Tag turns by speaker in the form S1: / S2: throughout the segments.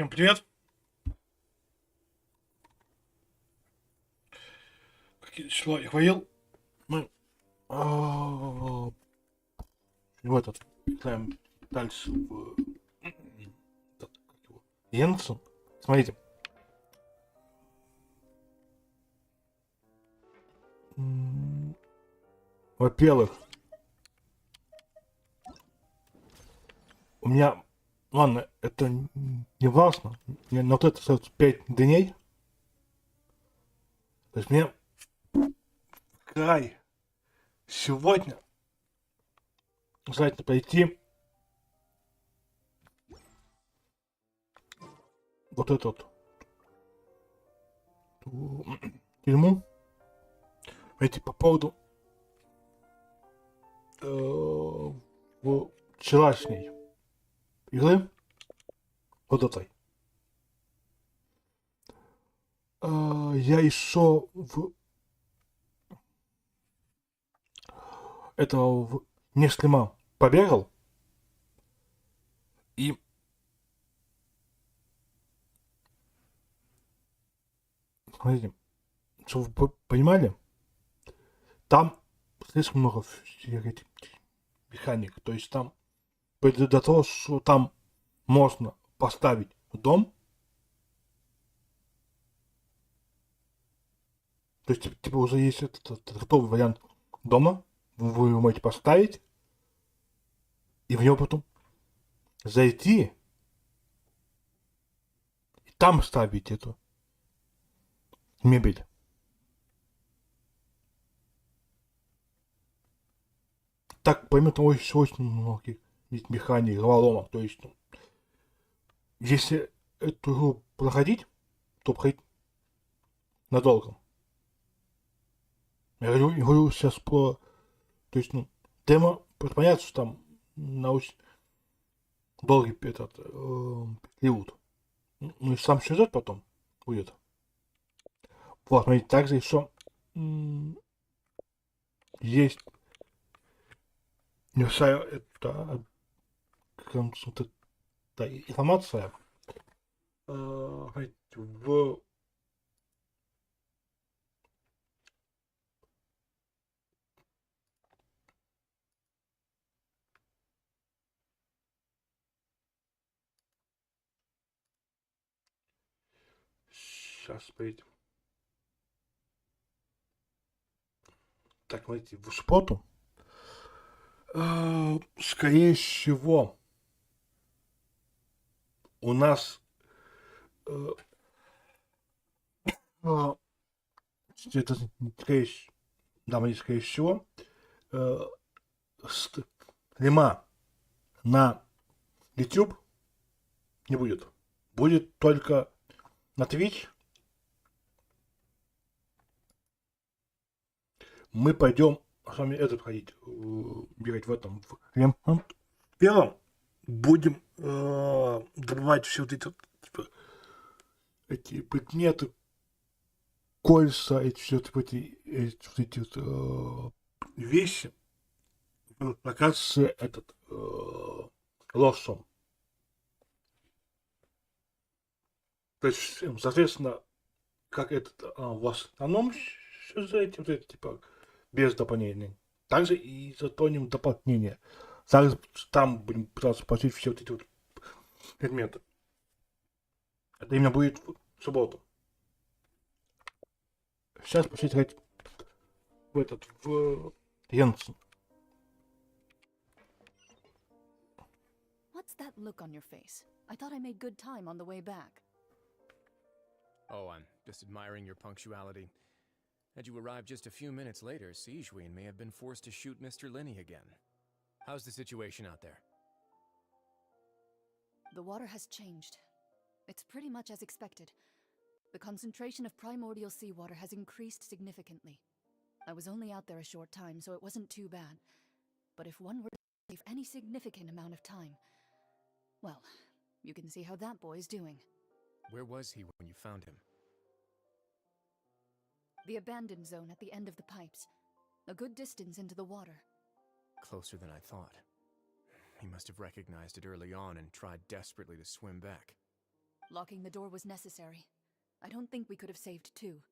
S1: Всем привет! Какие число я говорил? Мы в этот играем дальше в Геншин. Смотрите. Во-первых, у меня, ладно, это не важно, мне на вот это остается 5 дней. То есть мне край сегодня желательно пойти вот эту вот тюрьму. Эти по поводу вчерашней игры вот этой. Я еще в этого в Неслима побегал и смотрите, чтобы вы понимали, там слишком много всех этих механик. То есть там до того, что там можно поставить дом. То есть, типа, уже есть этот готовый вариант дома. Вы его можете поставить. И в него потом зайти. И там ставить эту мебель. Так, помимо того, еще очень многих механик, головоломок. То есть, ну, если эту игру проходить, то проходить надолго. Я говорю сейчас про... То есть, ну, демо, понятно, что там на очень долгий этот период. Ну и сам сюжет потом будет. Вот, смотрите, также еще есть небольшая это, вот эта информация в сейчас, смотрите. Так, смотрите, в споту скорее всего у нас это скорее всего стрима на YouTube не будет. Будет только на Twitch. Мы пойдем с вами это проходить, бегать в этом в первом. Будем добывать все вот эти, типа, эти предметы, кольца, эти все эти вещи. Оказывается, этот лосом. То есть, соответственно, как этот в основном сюжете, вот это, типа, без дополнений. Также и затронем дополнение. Также там будем пытаться получить все вот эти вот предметы. Это именно будет в субботу. Сейчас пошли играть в этот, в Геншин.
S2: What's that look on your face? I thought I made good time on the way back.
S3: Oh, I'm just admiring your punctuality. Had you arrived just a few minutes later, Sijween may have been forced to shoot Mr. Linney again. How's the situation out there?
S2: The water has changed. It's pretty much as expected. The concentration of primordial seawater has increased significantly. I was only out there a short time, so it wasn't too bad. But if one were to save any significant amount of time, well, you can see how that boy's doing.
S3: Where was he when you found him?
S2: The abandoned zone at the end of the pipes. A good distance into the water.
S3: Closer than I thought. He must have recognized it early on and tried desperately to swim back.
S2: Locking the door was necessary. I don't think we could have saved two.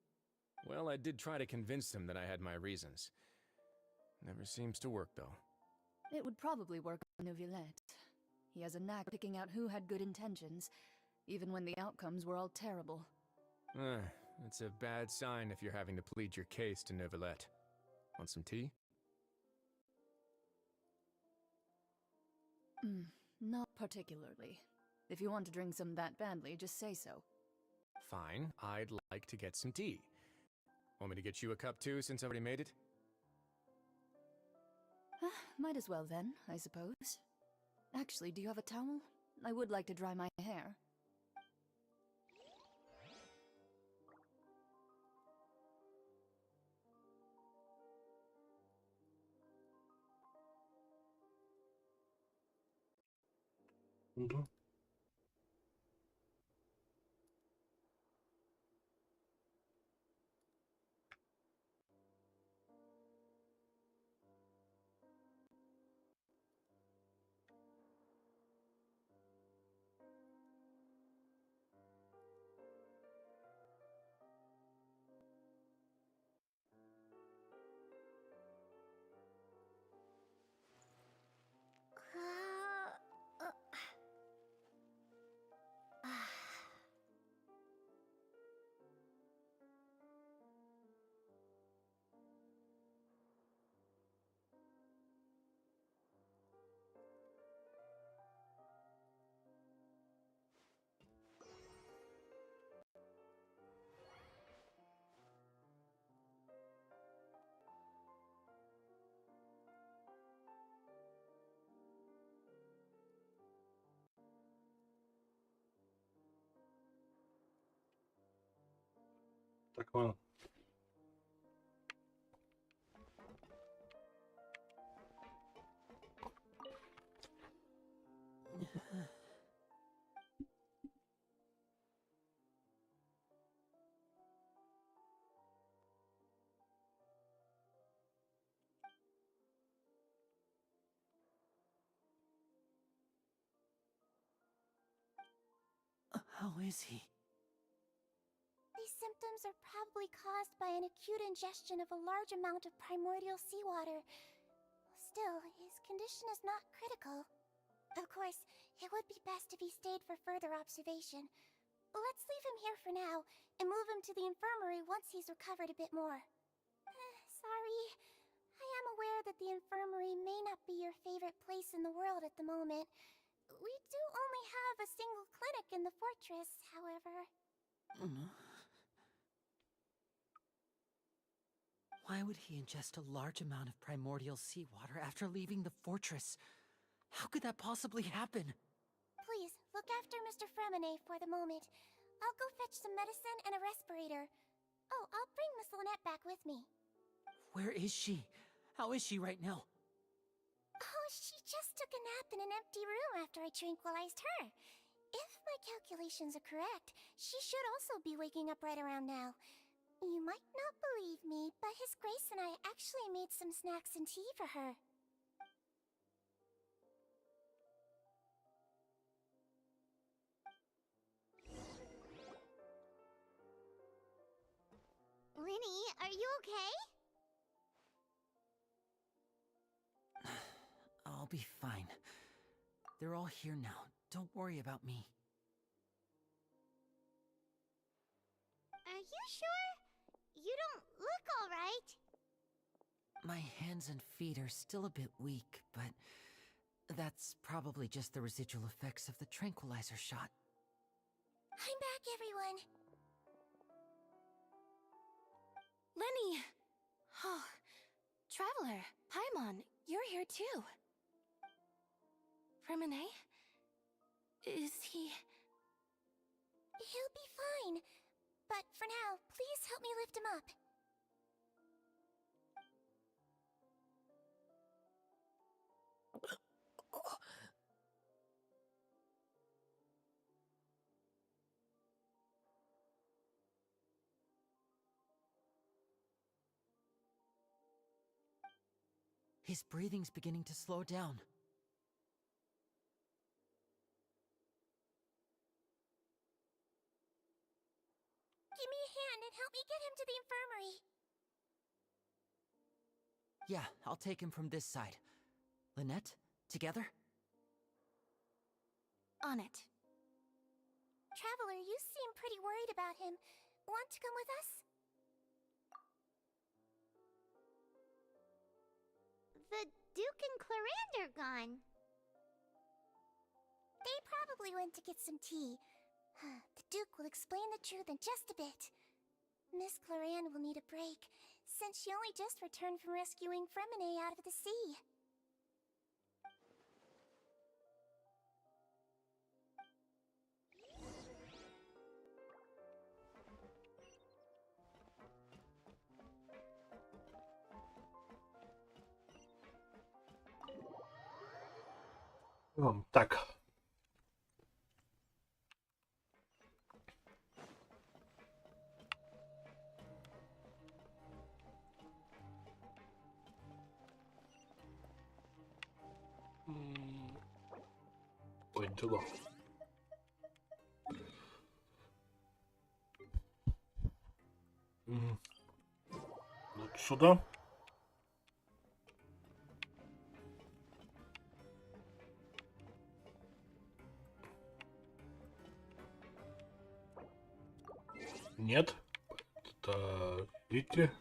S3: Well, I did try to convince him that I had my reasons. Never seems to work, though.
S2: It would probably work on Neuvillette. He has a knack of picking out who had good intentions, even when the outcomes were all terrible.
S3: It's a bad sign if you're having to plead your case to Neuvillette. Want some tea?
S2: Not particularly. If you want to drink some that badly, just say so.
S3: Fine, I'd like to get some tea. Want me to get you a cup too, since I already made it?
S2: Might as well then, I suppose. Actually, do you have a towel? I would like to dry my hair.
S1: Mhm. Tak on.
S4: How is he?
S5: These symptoms are probably caused by an acute ingestion of a large amount of primordial seawater. Still, his condition is not critical. Of course, it would be best if he stayed for further observation. Let's leave him here for now, and move him to the infirmary once he's recovered a bit more. Sorry. I am aware that the infirmary may not be your favorite place in the world at the moment. We do only have a single clinic in the fortress, however.
S4: Why would he ingest a large amount of primordial seawater after leaving the fortress? How could that possibly happen?
S5: Please, look after Mr. Fremine for the moment. I'll go fetch some medicine and a respirator. Oh, I'll bring Miss Lynette back with me.
S4: Where is she? How is she right now?
S5: Oh, she just took a nap in an empty room after I tranquilized her. If my calculations are correct, she should also be waking up right around now. You might not believe me, but His Grace and I actually made some snacks and tea for her. Linny, are you okay?
S4: I'll be fine. They're all here now. Don't worry about me.
S5: Are you sure? You don't look all right.
S4: My hands and feet are still a bit weak, but that's probably just the residual effects of the tranquilizer shot.
S5: I'm back, everyone.
S6: Lenny! Oh, Traveler, Paimon, you're here too. Fremine? Is he...
S5: He'll be fine. But for now, please help me lift him up.
S4: His breathing's beginning to slow down.
S5: give me a hand and help me get him to the infirmary?
S4: Yeah, I'll take him from this side. Lynette, together?
S6: On it.
S5: Traveler, you seem pretty worried about him. Want to come with us?
S7: The Duke and Clarand are gone.
S5: They probably went to get some tea. The Duke will explain the truth in just a bit. Miss Clarand will need a break, since she only just returned from rescuing Fremine out of the sea.
S1: Так. Ой, дела. Вот сюда. Нет. Это видите?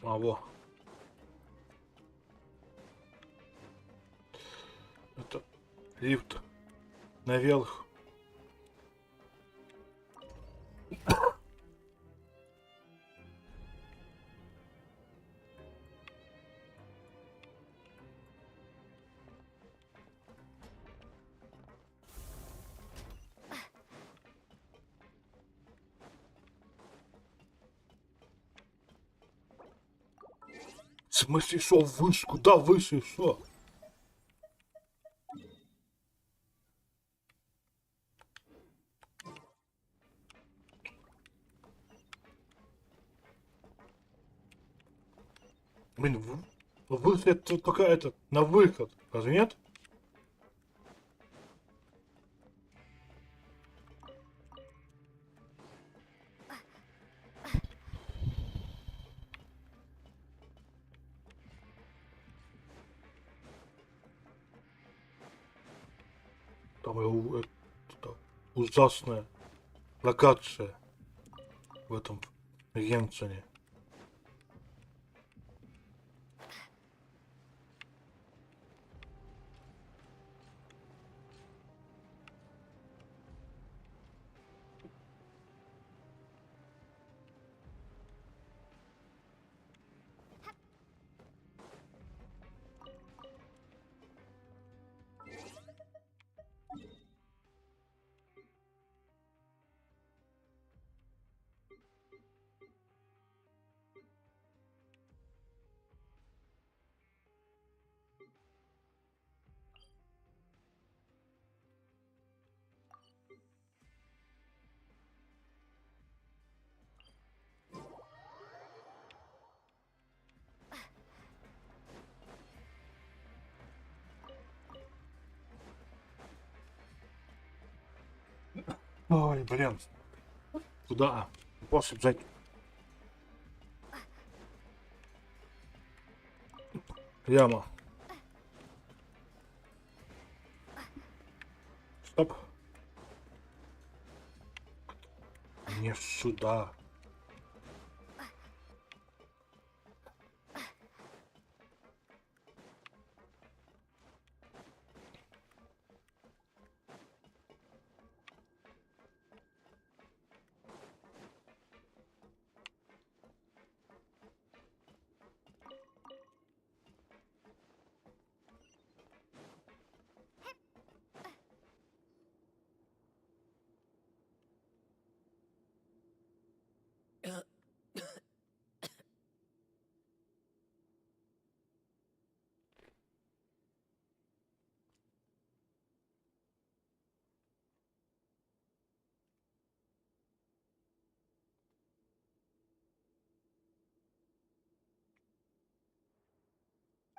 S1: А, во. Это лифт наверх. В смысле, шел выше? Куда выше? Что? Блин, выход это только этот, на выход, разве нет? Там это ужасная локация в этом Геншине. Ой, блин. Куда? После взять. Яма. Стоп. Не сюда.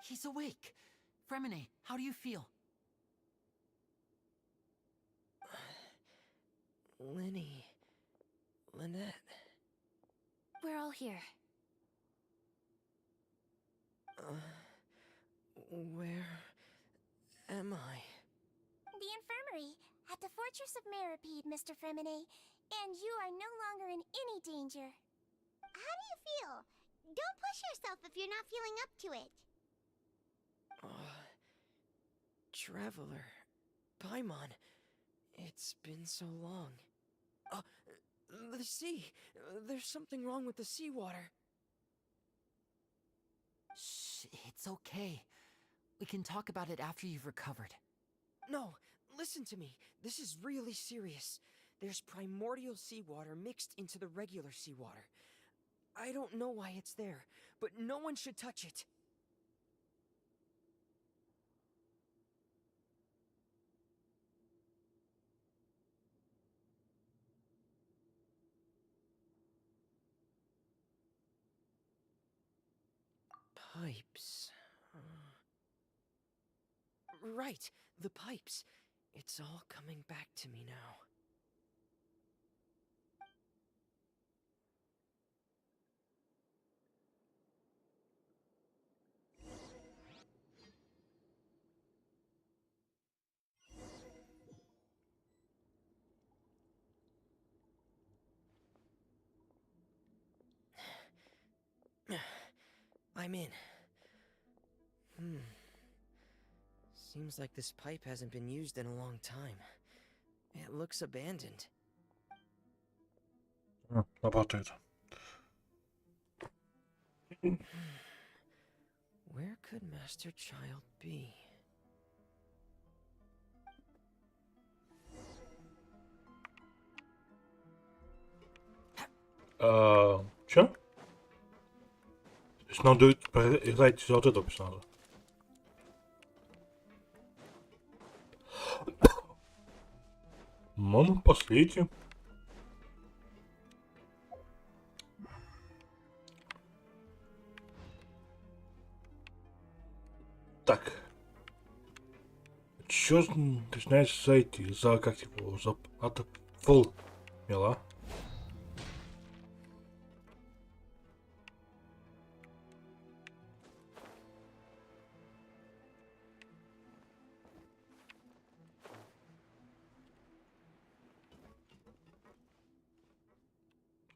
S4: He's awake. Fremine, how do you feel?
S8: Lenny. Lynette.
S6: We're all here.
S8: Where am I?
S5: The infirmary, at the Fortress of Meripede, Mr. Fremine. And you are no longer in any danger.
S7: How do you feel? Don't push yourself if you're not feeling up to it.
S8: Traveler. Paimon. It's been so long. The sea. There's something wrong with the seawater.
S4: Shh, it's okay. We can talk about it after you've recovered.
S8: No, listen to me. This is really serious. There's primordial seawater mixed into the regular seawater. I don't know why it's there, but no one should touch it. Pipes. Right, the pipes. It's all coming back to me now. I'm in. Seems like this pipe hasn't been used in a long time. It looks abandoned.
S1: Работает.
S8: Where could Master Child be?
S1: Чё? То есть надо играть за вот это персонажа. Ну, пошлите. Так. Чё начинаешь за эти, за как его, за это фул мела?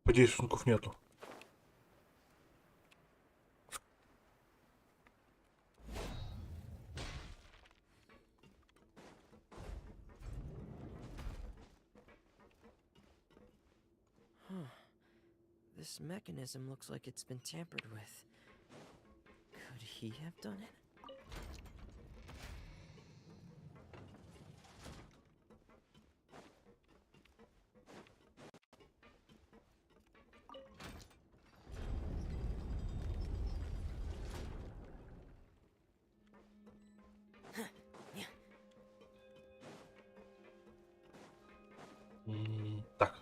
S1: Подействунков нету.
S8: This mechanism looks like it's been tampered with. Could he have done it?
S1: Так.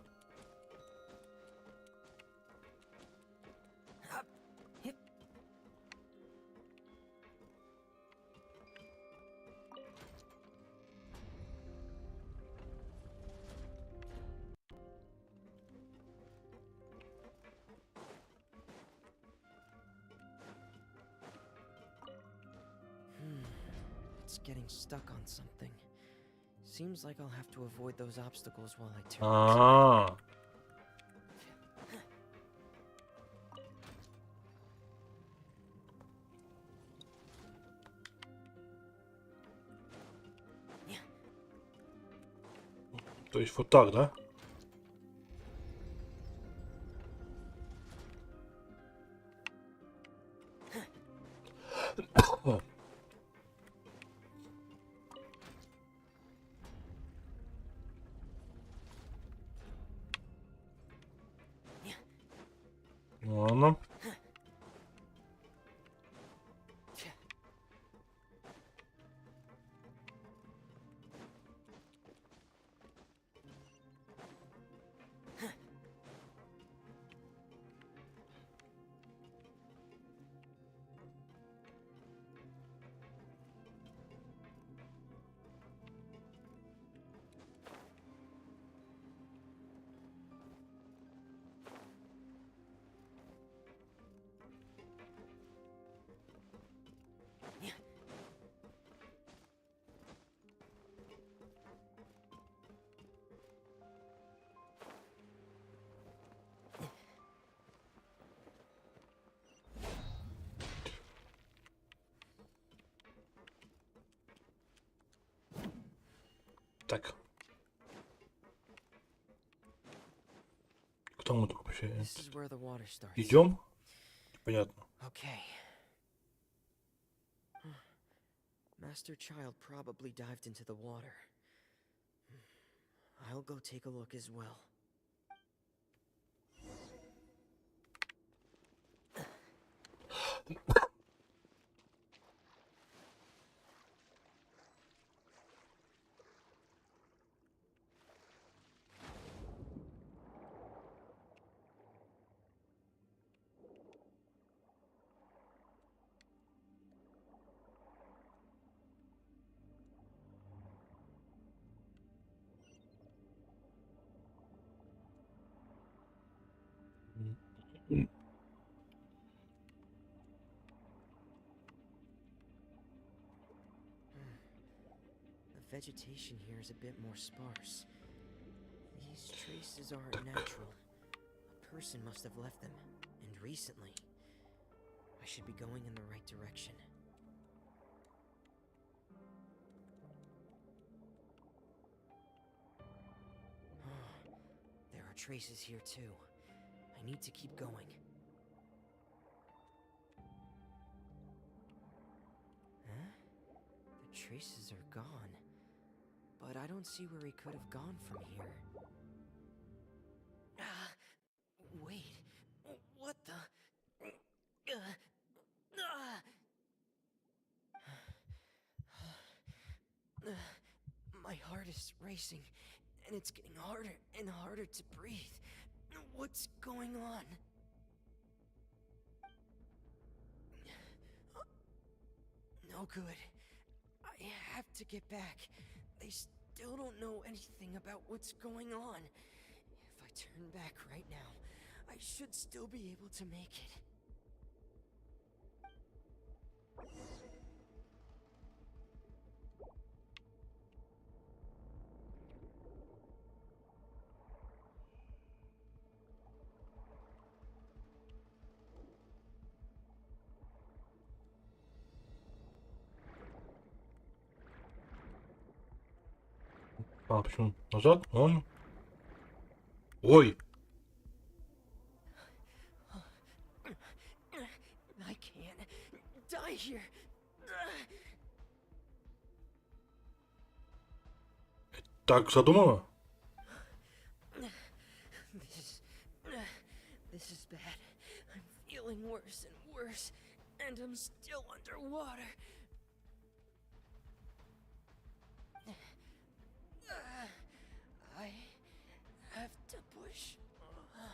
S8: It's getting stuck on something. Seems like I'll have to avoid those obstacles while I turn.
S1: А. То есть вот так, да? Ладно. Так. Кто мы только вообще?
S8: This is where the water starts.
S1: Идем? Понятно.
S8: Okay. Master Child probably dived into the water. I'll go take a look as well. The vegetation here is a bit more sparse. These traces aren't natural. A person must have left them, and recently. I should be going in the right direction. There are traces here too. I need to keep going. Huh? The traces are gone. But I don't see where he could have gone from here. Wait. What the? My heart is racing, and it's getting harder and harder to breathe. What's going on? No good. I have to get back. They still don't know anything about what's going on. If I turn back right now, I should still be able to make it.
S1: А, почему? Назад? Вон. Ой!
S8: I can't die here.
S1: Так задумано?
S8: This is bad. I'm feeling worse and worse, and I'm still underwater. I have to push on.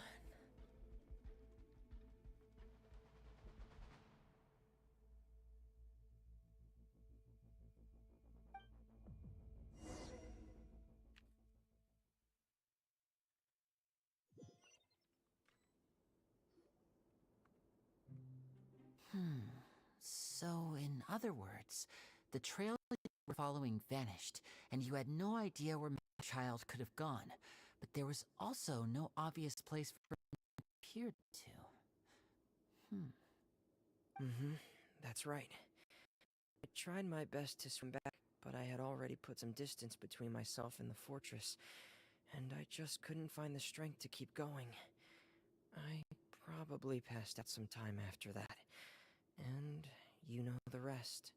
S4: So, in other words, the trail you were following vanished, and you had no idea where the child could have gone. But there was also no obvious place for it to appear to.
S8: That's right. I tried my best to swim back, but I had already put some distance between myself and the fortress, and I just couldn't find the strength to keep going. I probably passed out some time after that, and you know the rest.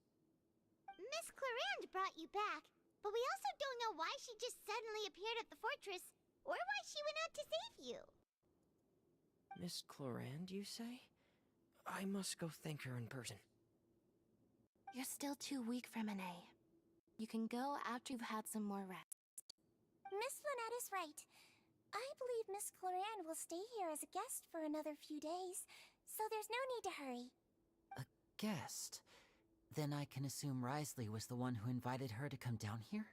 S7: Miss Clarande brought you back, but we also don't know why she just suddenly appeared at the fortress, or why she went out to save you.
S8: Miss Clarande, you say? I must go thank her in person.
S6: You're still too weak for Monet. You can go after you've had some more rest.
S5: Miss Lynette is right. I believe Miss Clarande will stay here as a guest for another few days, so there's no need to hurry.
S4: A guest? Then I can assume Risley was the one who invited her to come down here?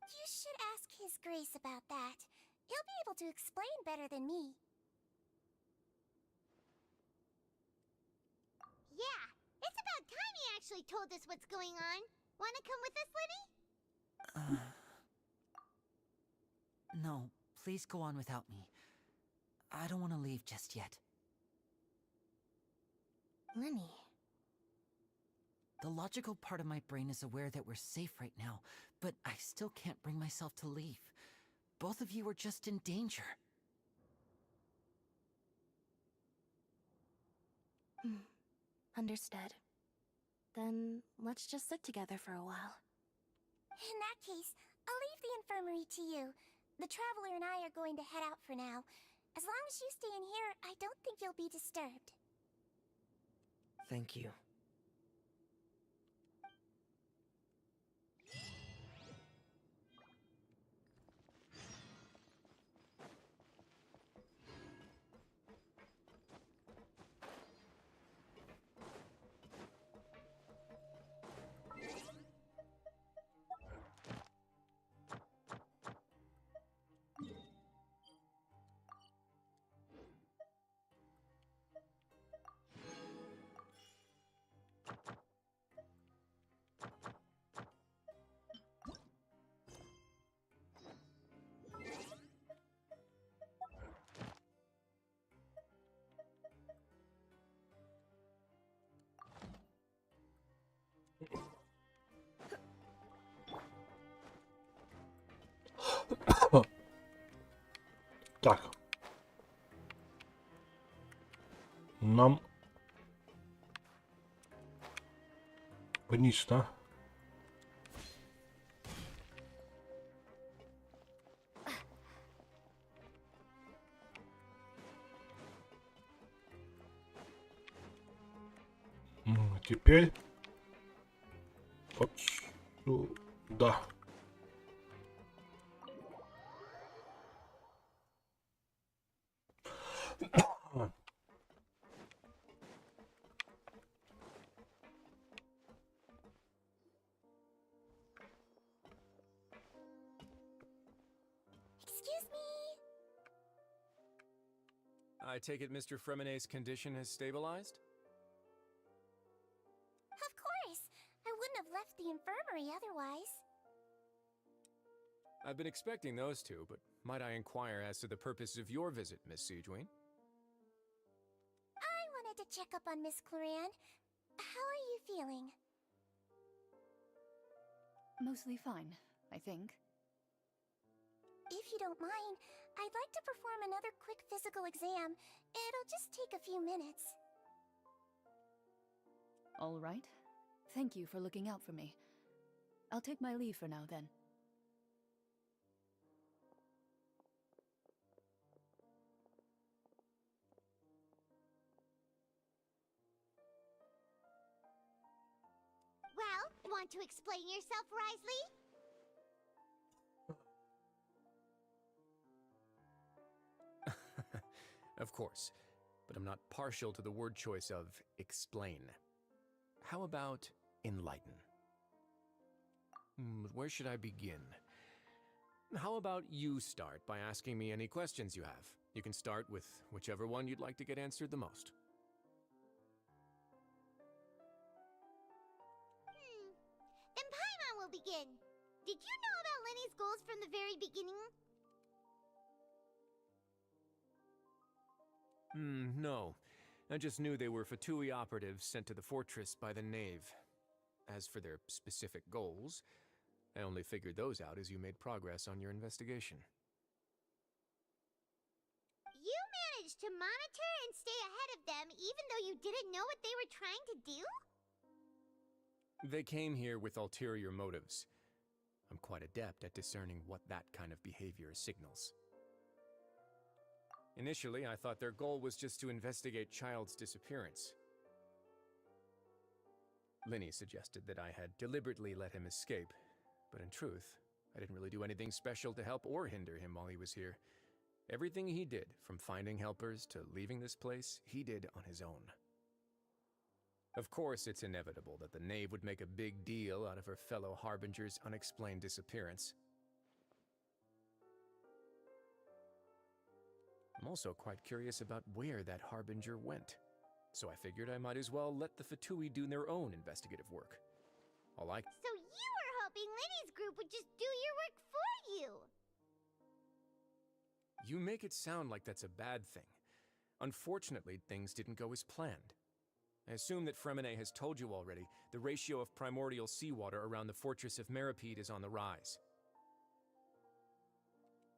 S5: You should ask His Grace about that. He'll be able to explain better than me.
S7: Yeah, it's about time he actually told us what's going on. Wanna come with us, Lenny?
S4: No, please go on without me. I don't want to leave just yet.
S6: Lenny.
S4: The logical part of my brain is aware that we're safe right now, but I still can't bring myself to leave. Both of you are just in danger.
S6: Understood. Then let's just sit together for a while.
S5: In that case, I'll leave the infirmary to you. The Traveler and I are going to head out for now. As long as you stay in here, I don't think you'll be disturbed.
S8: Thank you.
S1: Так. Нам вниз, да? Теперь вот сюда.
S5: Excuse me.
S3: I take it Mr. Fremenet's condition has stabilized?
S5: Of course. I wouldn't have left the infirmary otherwise.
S3: I've been expecting those two, but might I inquire as to the purpose of your visit, Miss Sijuin?
S5: I wanted to check up on Miss Cloran. How are you feeling?
S2: Mostly fine, I think.
S5: If you don't mind, I'd like to perform another quick physical exam. It'll just take a few minutes.
S2: All right. Thank you for looking out for me. I'll take my leave for now, then.
S7: Well, want to explain yourself, Risley?
S3: Of course, but I'm not partial to the word choice of explain. How about enlighten? Where should I begin? How about you start by asking me any questions you have? You can start with whichever one you'd like to get answered the most.
S7: Then Paimon will begin. Did you know about Lenny's goals from the very beginning?
S3: No. I just knew they were Fatui operatives sent to the fortress by the Knave. As for their specific goals, I only figured those out as you made progress on your investigation.
S7: You managed to monitor and stay ahead of them even though you didn't know what they were trying to do?
S3: They came here with ulterior motives. I'm quite adept at discerning what that kind of behavior signals. Initially, I thought their goal was just to investigate Child's disappearance. Linny suggested that I had deliberately let him escape, but in truth, I didn't really do anything special to help or hinder him while he was here. Everything he did, from finding helpers to leaving this place, he did on his own. Of course, it's inevitable that the Knave would make a big deal out of her fellow Harbinger's unexplained disappearance. I'm also quite curious about where that Harbinger went, so I figured I might as well let the Fatui do their own investigative work.
S7: So you were hoping Lenny's group would just do your work for you!
S3: You make it sound like that's a bad thing. Unfortunately, things didn't go as planned. I assume that Fremine has told you already, the ratio of primordial seawater around the fortress of Meripede is on the rise.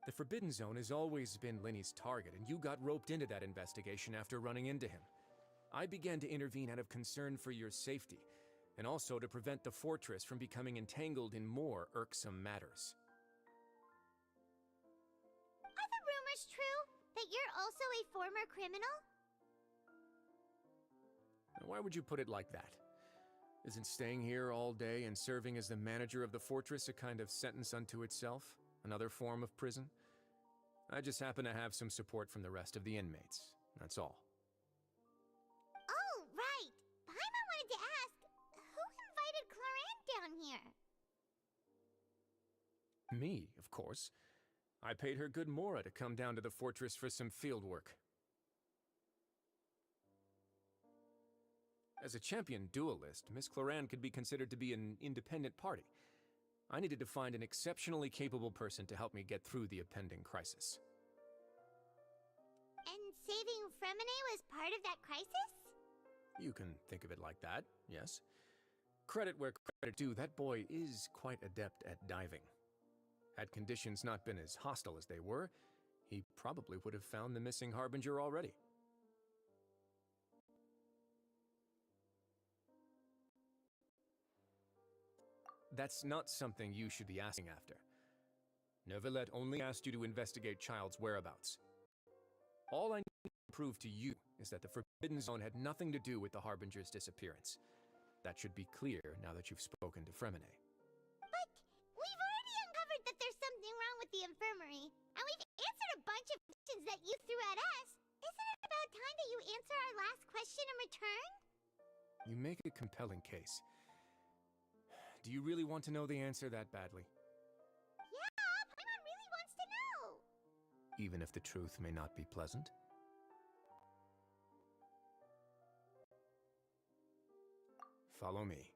S3: The Forbidden Zone has always been Linny's target, and you got roped into that investigation after running into him. I began to intervene out of concern for your safety, and also to prevent the fortress from becoming entangled in more irksome matters.
S7: Are the rumors true that you're also a former criminal?
S3: Why would you put it like that? Isn't staying here all day and serving as the manager of the fortress a kind of sentence unto itself? Another form of prison? I just happen to have some support from the rest of the inmates. That's all.
S7: Oh, right. Paimon wanted to ask, who invited Cloran down here?
S3: Me, of course. I paid her good mora to come down to the fortress for some field work. As a champion duelist, Miss Cloran could be considered to be an independent party. I needed to find an exceptionally capable person to help me get through the impending crisis.
S7: And saving Fremine was part of that crisis?
S3: You can think of it like that, yes. Credit where credit due, that boy is quite adept at diving. Had conditions not been as hostile as they were, he probably would have found the missing Harbinger already. That's not something you should be asking after. Neuvillette only asked you to investigate Child's whereabouts. All I need to prove to you is that the Forbidden Zone had nothing to do with the Harbinger's disappearance. That should be clear now that you've spoken to Fremine.
S7: But we've already uncovered that there's something wrong with the infirmary, and we've answered a bunch of questions that you threw at us. Isn't it about time that you answer our last question in return?
S3: You make a compelling case. Do you really want to know the answer that badly?
S7: Yeah, Paimon really wants to know.
S3: Even if the truth may not be pleasant? Follow me.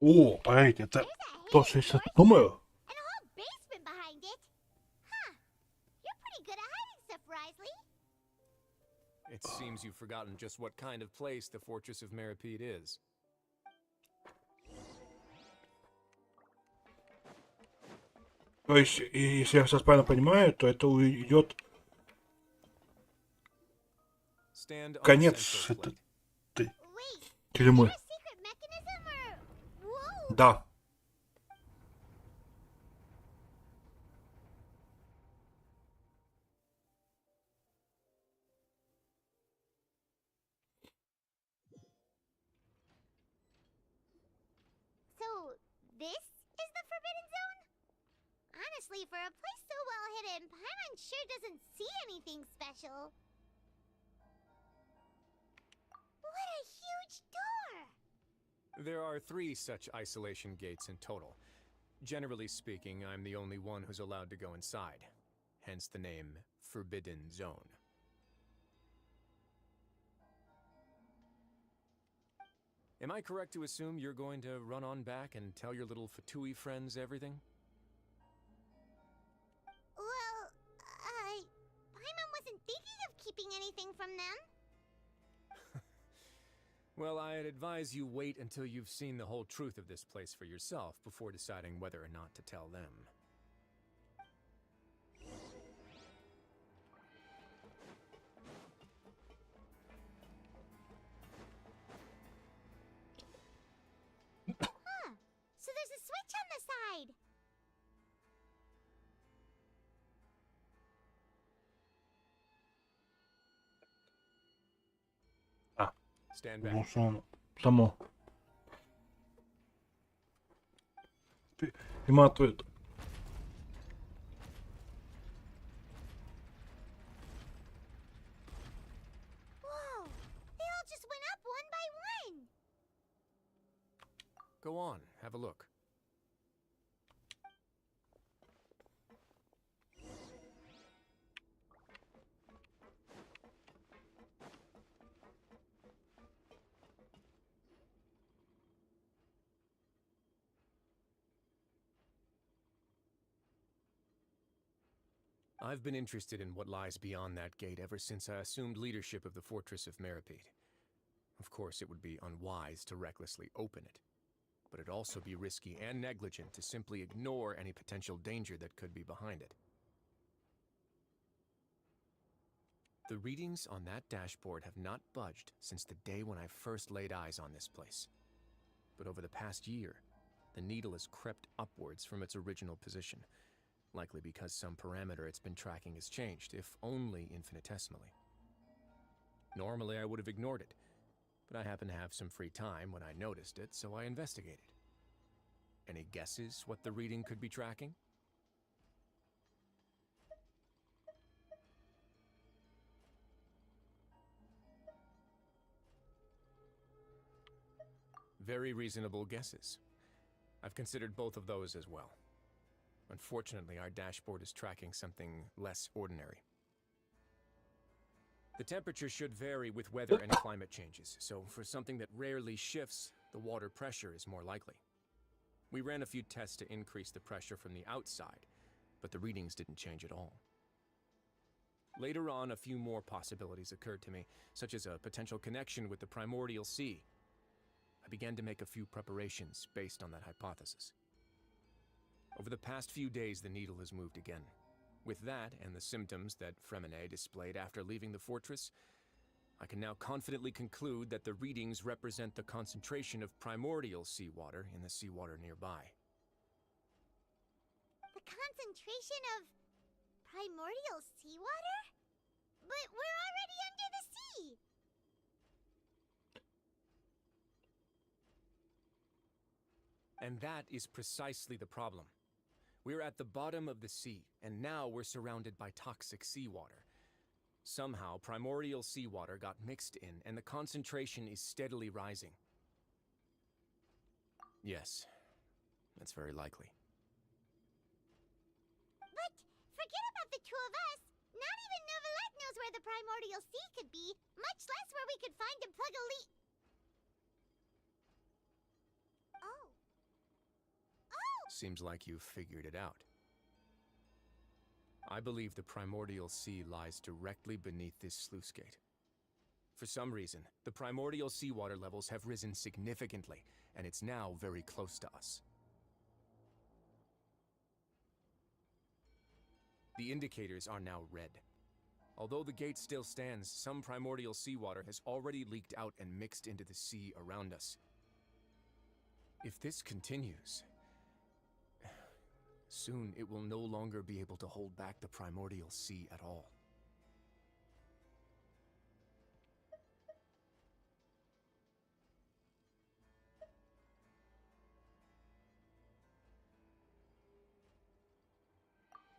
S1: О, погодите, это
S7: There's a
S1: то,
S7: hidden
S1: что я сейчас
S7: source
S1: думаю?
S7: and a whole basement behind it. Huh. You're pretty good at hiding stuff, Risley.
S3: It seems you've forgotten just what kind of place the Fortress of Meripede is.
S1: То есть, если я сейчас правильно понимаю, то это уйдет
S3: Stand on the
S1: конец
S3: central
S1: этой
S3: plate.
S7: Wait, is
S1: тюрьмы.
S7: there a secret mechanism or... Whoa!
S1: Да.
S7: So, this is the Forbidden Zone? Honestly, for a place so well hidden, Paimon sure doesn't see anything special. What a huge door!
S3: There are 3 such isolation gates in total. Generally speaking, I'm the only one who's allowed to go inside. Hence the name Forbidden Zone. Am I correct to assume you're going to run on back and tell your little Fatui friends everything?
S7: Well, Paimon wasn't thinking of keeping anything from them.
S3: Well, I'd advise you wait until you've seen the whole truth of this place for yourself before deciding whether or not to tell them.
S7: Huh. So there's a switch on the side.
S3: Stand back.
S1: Bon, само. Има той.
S7: Whoa! They all just went up one by one.
S3: Go on, have a look. I've been interested in what lies beyond that gate ever since I assumed leadership of the Fortress of Meripede. Of course, it would be unwise to recklessly open it, but it'd also be risky and negligent to simply ignore any potential danger that could be behind it. The readings on that dashboard have not budged since the day when I first laid eyes on this place. But over the past year, the needle has crept upwards from its original position, likely because some parameter it's been tracking has changed, if only infinitesimally. Normally I would have ignored it, but I happened to have some free time when I noticed it, so I investigated. Any guesses what the reading could be tracking? Very reasonable guesses. I've considered both of those as well. Unfortunately, our dashboard is tracking something less ordinary. The temperature should vary with weather and climate changes, so for something that rarely shifts, the water pressure is more likely. We ran a few tests to increase the pressure from the outside, but the readings didn't change at all. Later on, a few more possibilities occurred to me, such as a potential connection with the primordial sea. I began to make a few preparations based on that hypothesis. Over the past few days, the needle has moved again. With that, and the symptoms that Fremine displayed after leaving the fortress, I can now confidently conclude that the readings represent the concentration of primordial seawater in the seawater nearby.
S7: The concentration of primordial seawater? But we're already under the sea!
S3: And that is precisely the problem. We're at the bottom of the sea, and now we're surrounded by toxic seawater. Somehow, primordial seawater got mixed in, and the concentration is steadily rising. Yes, that's very likely.
S7: But forget about the two of us! Not even Novelette knows where the primordial sea could be, much less where we could find and plug a leak. Oh.
S3: Seems like you've figured it out. I believe the primordial sea lies directly beneath this sluice gate. For some reason, the primordial seawater levels have risen significantly, and it's now very close to us. The indicators are now red. Although the gate still stands, some primordial seawater has already leaked out and mixed into the sea around us. If this continues, soon it will no longer be able to hold back the primordial sea at all.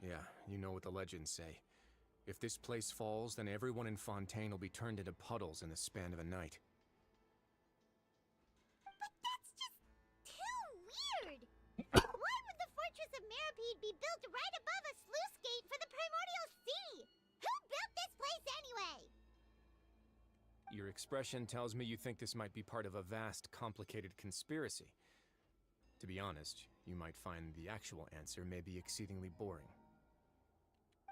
S3: Yeah, you know what the legends say. If this place falls, then everyone in Fontaine will be turned into puddles in the span of a night.
S7: But that's just too weird! Why would the Meripede be built right above a sluice gate for the Primordial Sea? Who built this place anyway?
S3: Your expression tells me you think this might be part of a vast, complicated conspiracy. To be honest, you might find the actual answer may be exceedingly boring.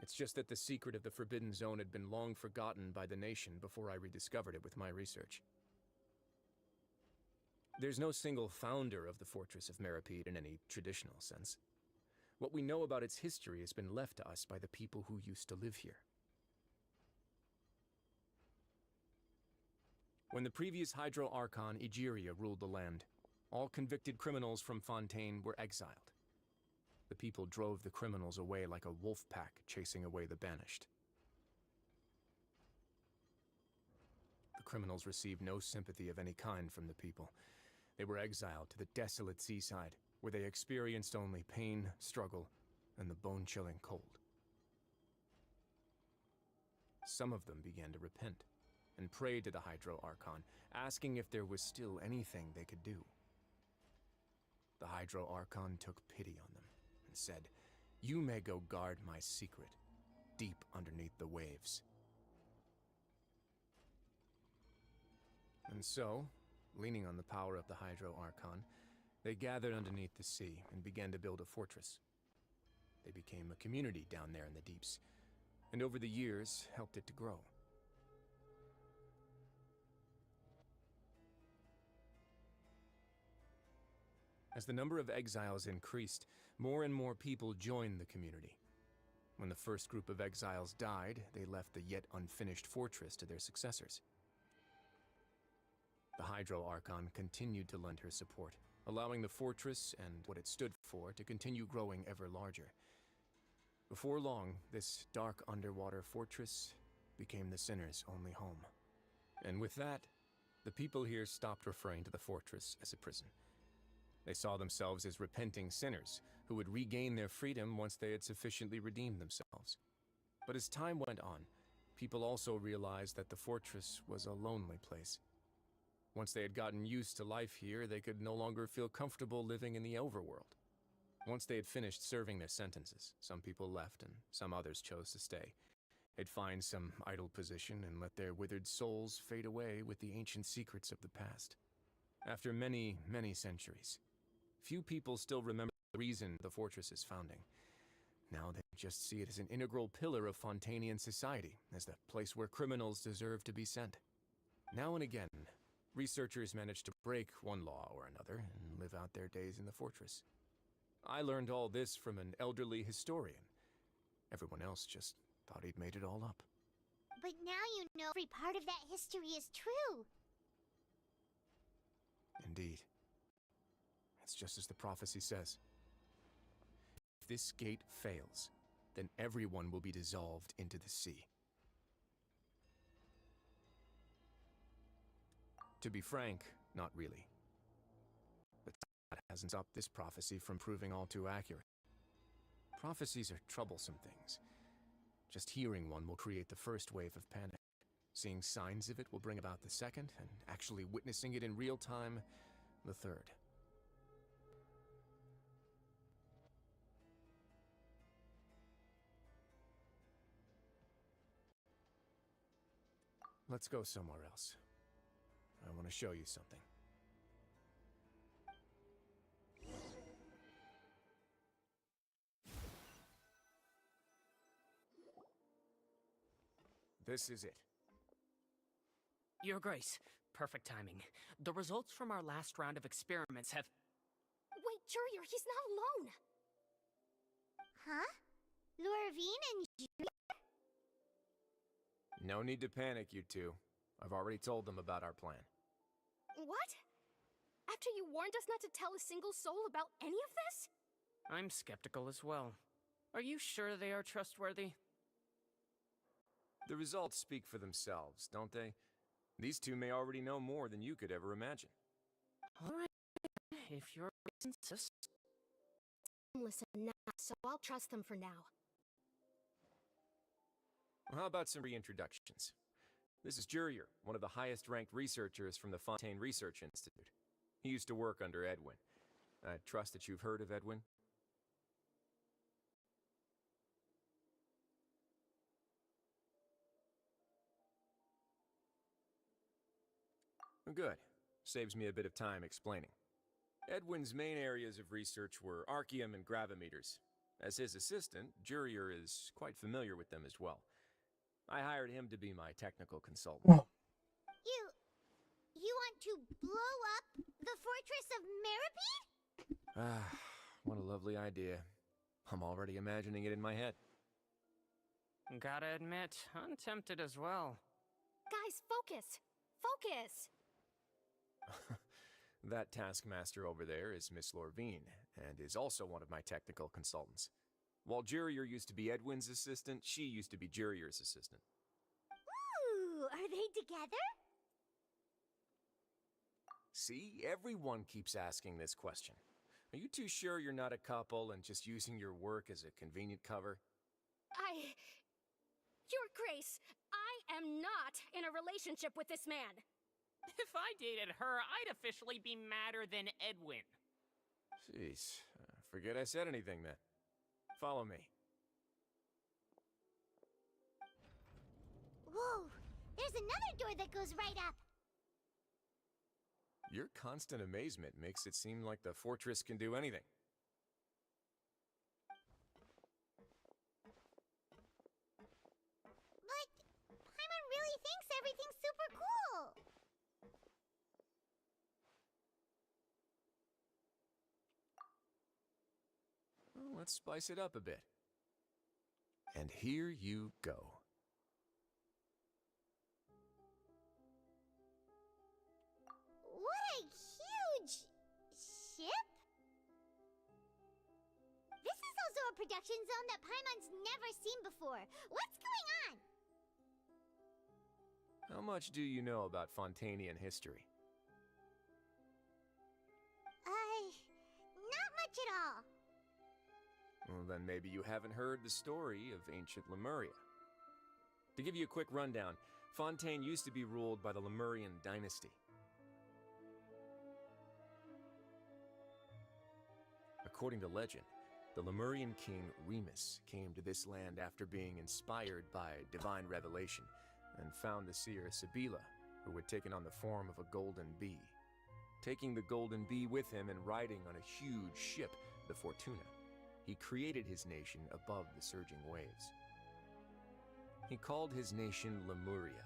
S3: It's just that the secret of the Forbidden Zone had been long forgotten by the nation before I rediscovered it with my research. There's no single founder of the Fortress of Meripede in any traditional sense. What we know about its history has been left to us by the people who used to live here. When the previous Hydro Archon Egeria ruled the land, all convicted criminals from Fontaine were exiled. The people drove the criminals away like a wolf pack chasing away the banished. The criminals received no sympathy of any kind from the people. They were exiled to the desolate seaside, where they experienced only pain, struggle, and the bone-chilling cold. Some of them began to repent, and prayed to the Hydro Archon, asking if there was still anything they could do. The Hydro Archon took pity on them, and said, "You may go guard my secret, deep underneath the waves." And so, leaning on the power of the Hydro Archon, they gathered underneath the sea and began to build a fortress. They became a community down there in the deeps, and over the years helped it to grow. As the number of exiles increased, more and more people joined the community. When the first group of exiles died, they left the yet unfinished fortress to their successors. The Hydro Archon continued to lend her support, allowing the fortress and what it stood for to continue growing ever larger. Before long, this dark underwater fortress became the sinner's only home. And with that, the people here stopped referring to the fortress as a prison. They saw themselves as repenting sinners who would regain their freedom once they had sufficiently redeemed themselves. But as time went on, people also realized that the fortress was a lonely place. Once they had gotten used to life here, they could no longer feel comfortable living in the overworld. Once they had finished serving their sentences, some people left and some others chose to stay. They'd find some idle position and let their withered souls fade away with the ancient secrets of the past. After many, many centuries, few people still remember the reason the fortress's founding. Now they just see it as an integral pillar of Fontainian society, as the place where criminals deserve to be sent. Now and again, researchers manage to break one law or another and live out their days in the fortress. I learned all this from an elderly historian. Everyone else just thought he'd made it all up.
S7: But now you know every part of that history is true.
S3: Indeed. It's just as the prophecy says. If this gate fails, then everyone will be dissolved into the sea. To be frank, not really. But that hasn't stopped this prophecy from proving all too accurate. Prophecies are troublesome things. Just hearing one will create the first wave of panic. Seeing signs of it will bring about the second, and actually witnessing it in real time, the third. Let's go somewhere else. I want to show you something. This is it.
S9: Your Grace, perfect timing. The results from our last round of experiments have...
S6: Wait, Jurier, he's not alone!
S7: Huh? Lorvine and
S3: No need to panic, you two. I've already told them about our plan.
S6: What? After you warned us not to tell a single soul about any of this?
S9: I'm skeptical as well. Are you sure they are trustworthy?
S3: The results speak for themselves, don't they? These two may already know more than you could ever imagine.
S9: Alright, if your reason insists.
S6: Listen now, so I'll trust them for now.
S3: Well, how about some reintroductions? This is Jurier, one of the highest-ranked researchers from the Fontaine Research Institute. He used to work under Edwin. I trust that you've heard of Edwin? Good. Saves me a bit of time explaining. Edwin's main areas of research were archaeum and gravimeters. As his assistant, Jurier is quite familiar with them as well. I hired him to be my technical consultant.
S1: Oh,
S7: You want to blow up the fortress of Meripede?
S3: Ah, what a lovely idea. I'm already imagining it in my head.
S9: Gotta admit, I'm tempted as well.
S6: Guys, focus! Focus!
S3: That taskmaster over there is Miss Lorvine, and is also one of my technical consultants. While Jurier used to be Edwin's assistant, she used to be Jurier's assistant.
S7: Ooh, are they together?
S3: See, everyone keeps asking this question. Are you too sure you're not a couple and just using your work as a convenient cover?
S6: Your Grace, I am not in a relationship with this man.
S9: If I dated her, I'd officially be madder than Edwin.
S3: Jeez, forget I said anything then. Follow me.
S7: Whoa, there's another door that goes right up.
S3: Your constant amazement makes it seem like the fortress can do anything.
S7: But Paimon really thinks everything's super cool.
S3: Well, let's spice it up a bit. And here you go.
S7: What a huge ship! This is also a production zone that Paimon's never seen before. What's going on?
S3: How much do you know about Fontanian history?
S7: Not much at all.
S3: Well, then maybe you haven't heard the story of ancient Lemuria. To give you a quick rundown, Fontaine used to be ruled by the Lemurian dynasty. According to legend, the Lemurian king Remus came to this land after being inspired by divine revelation and found the seer Sibila, who had taken on the form of a golden bee. Taking the golden bee with him and riding on a huge ship, the Fortuna, he created his nation above the surging waves. He called his nation Lemuria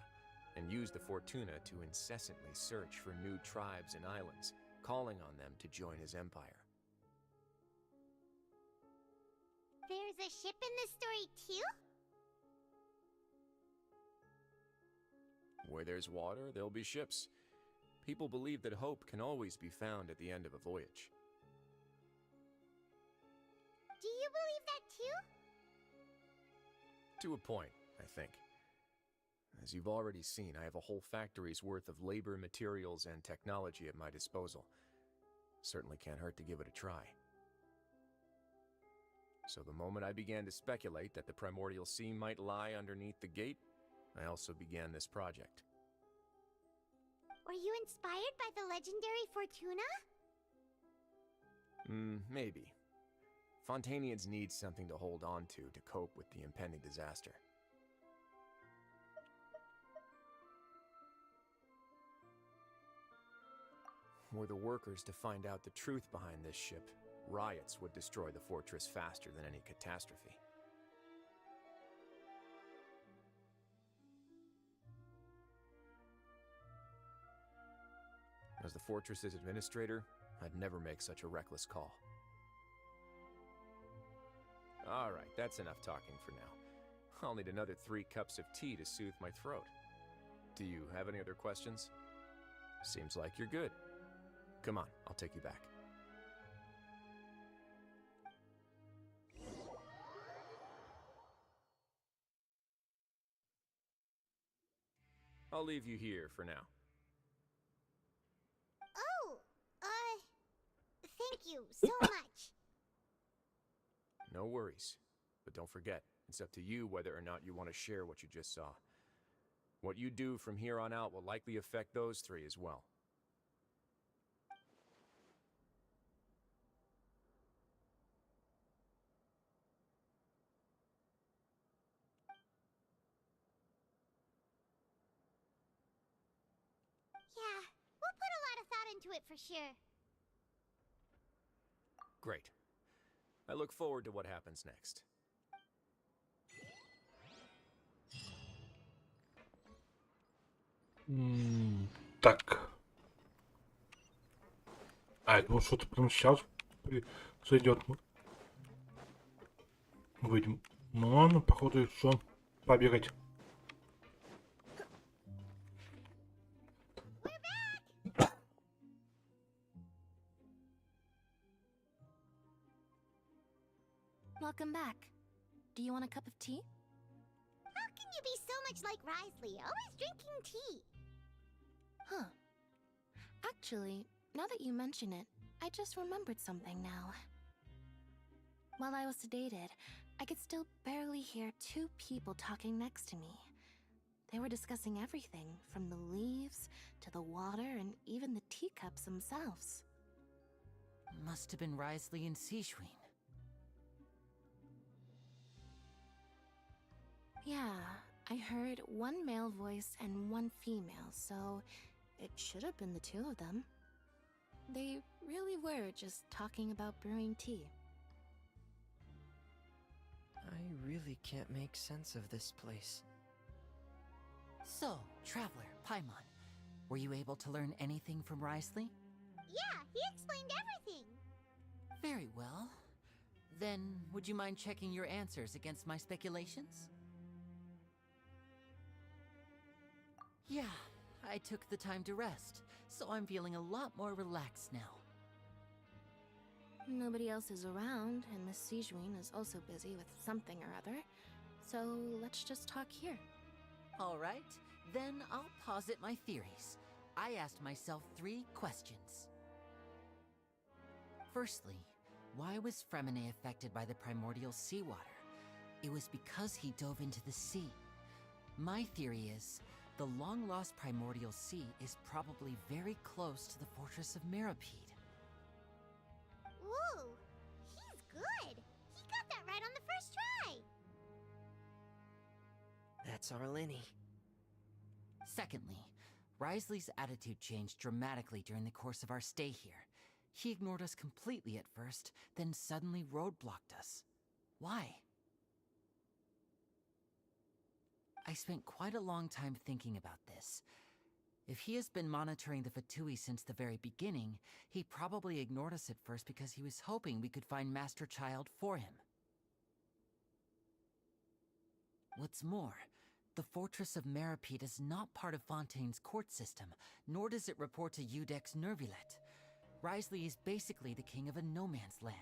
S3: and used the Fortuna to incessantly search for new tribes and islands, calling on them to join his empire.
S7: There's a ship in this story too?
S3: Where there's water, there'll be ships. People believe that hope can always be found at the end of a voyage.
S7: Do you believe that too?
S3: To a point, I think. As you've already seen, I have a whole factory's worth of labor, materials, and technology at my disposal. Certainly can't hurt to give it a try. So the moment I began to speculate that the primordial sea might lie underneath the gate, I also began this project.
S7: Were you inspired by the legendary Fortuna?
S3: Maybe. Fontanians need something to hold on to cope with the impending disaster. Were the workers to find out the truth behind this ship, riots would destroy the fortress faster than any catastrophe. As the fortress's administrator, I'd never make such a reckless call. Alright, that's enough talking for now. I'll need another 3 cups of tea to soothe my throat. Do you have any other questions? Seems like you're good. Come on, I'll take you back. I'll leave you here for now.
S7: Oh, thank you so much.
S3: No worries. But don't forget, it's up to you whether or not you want to share what you just saw. What you do from here on out will likely affect those 3 as well.
S7: Yeah, got into it for sure.
S3: Great. I look forward to what happens next.
S1: Так. А, я думал, что-то прямо сейчас произойдет. Выйдем. Ну ладно, походу, что побегать.
S6: Welcome back. Do you want a cup of tea?
S7: How can you be so much like Risley, always drinking tea?
S6: Huh. Actually, now that you mention it, I just remembered something now. While I was sedated, I could still barely hear two people talking next to me. They were discussing everything, from the leaves to the water and even the teacups themselves.
S4: Must have been Risley and Sishwin.
S6: Yeah, I heard one male voice and one female, so it should have been the two of them. They really were just talking about brewing tea.
S8: I really can't make sense of this place.
S4: So, Traveler, Paimon, were you able to learn anything from Risley?
S7: Yeah, he explained everything.
S4: Very well. Then, would you mind checking your answers against my speculations? Yeah, I took the time to rest, so I'm feeling a lot more relaxed now.
S6: Nobody else is around, and Miss Sijwin is also busy with something or other, so let's just talk here.
S4: All right, then I'll posit my theories. I asked myself 3 questions. Firstly, why was Fremine affected by the primordial seawater? It was because he dove into the sea. My theory is, the long-lost primordial sea is probably very close to the fortress of Meripede.
S7: Woo! He's good! He got that right on the first try!
S8: That's our Lenny.
S4: Secondly, Risley's attitude changed dramatically during the course of our stay here. He ignored us completely at first, then suddenly roadblocked us. Why? I spent quite a long time thinking about this. If he has been monitoring the Fatui since the very beginning, he probably ignored us at first because he was hoping we could find Master Child for him. What's more, the Fortress of Meripede is not part of Fontaine's court system, nor does it report to Udex Nervulet. Risley is basically the king of a no-man's land.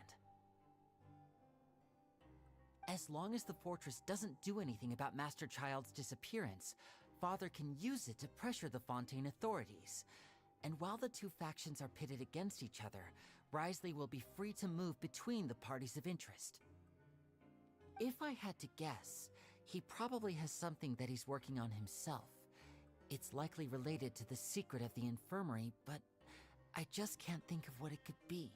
S4: As long as the fortress doesn't do anything about Master Child's disappearance, Father can use it to pressure the Fontaine authorities. And while the two factions are pitted against each other, Risley will be free to move between the parties of interest. If I had to guess, he probably has something that he's working on himself. It's likely related to the secret of the infirmary, but I just can't think of what it could be.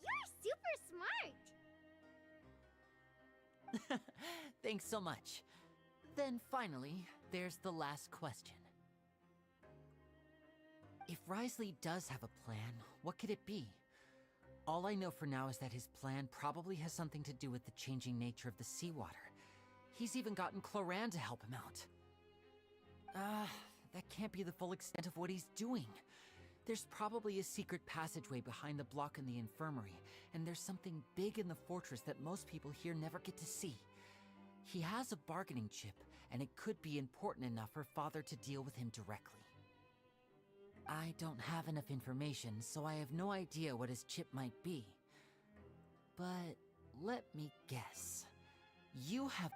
S7: You're super smart!
S4: Thanks so much. Then finally, there's the last question. If Risley does have a plan, what could it be? All I know for now is that his plan probably has something to do with the changing nature of the seawater. He's even gotten Cloran to help him out. That can't be the full extent of what he's doing. There's probably a secret passageway behind the block in the infirmary, and there's something big in the fortress that most people here never get to see. He has a bargaining chip, and it could be important enough for Father to deal with him directly. I don't have enough information, so I have no idea what his chip might be. But let me guess. You have...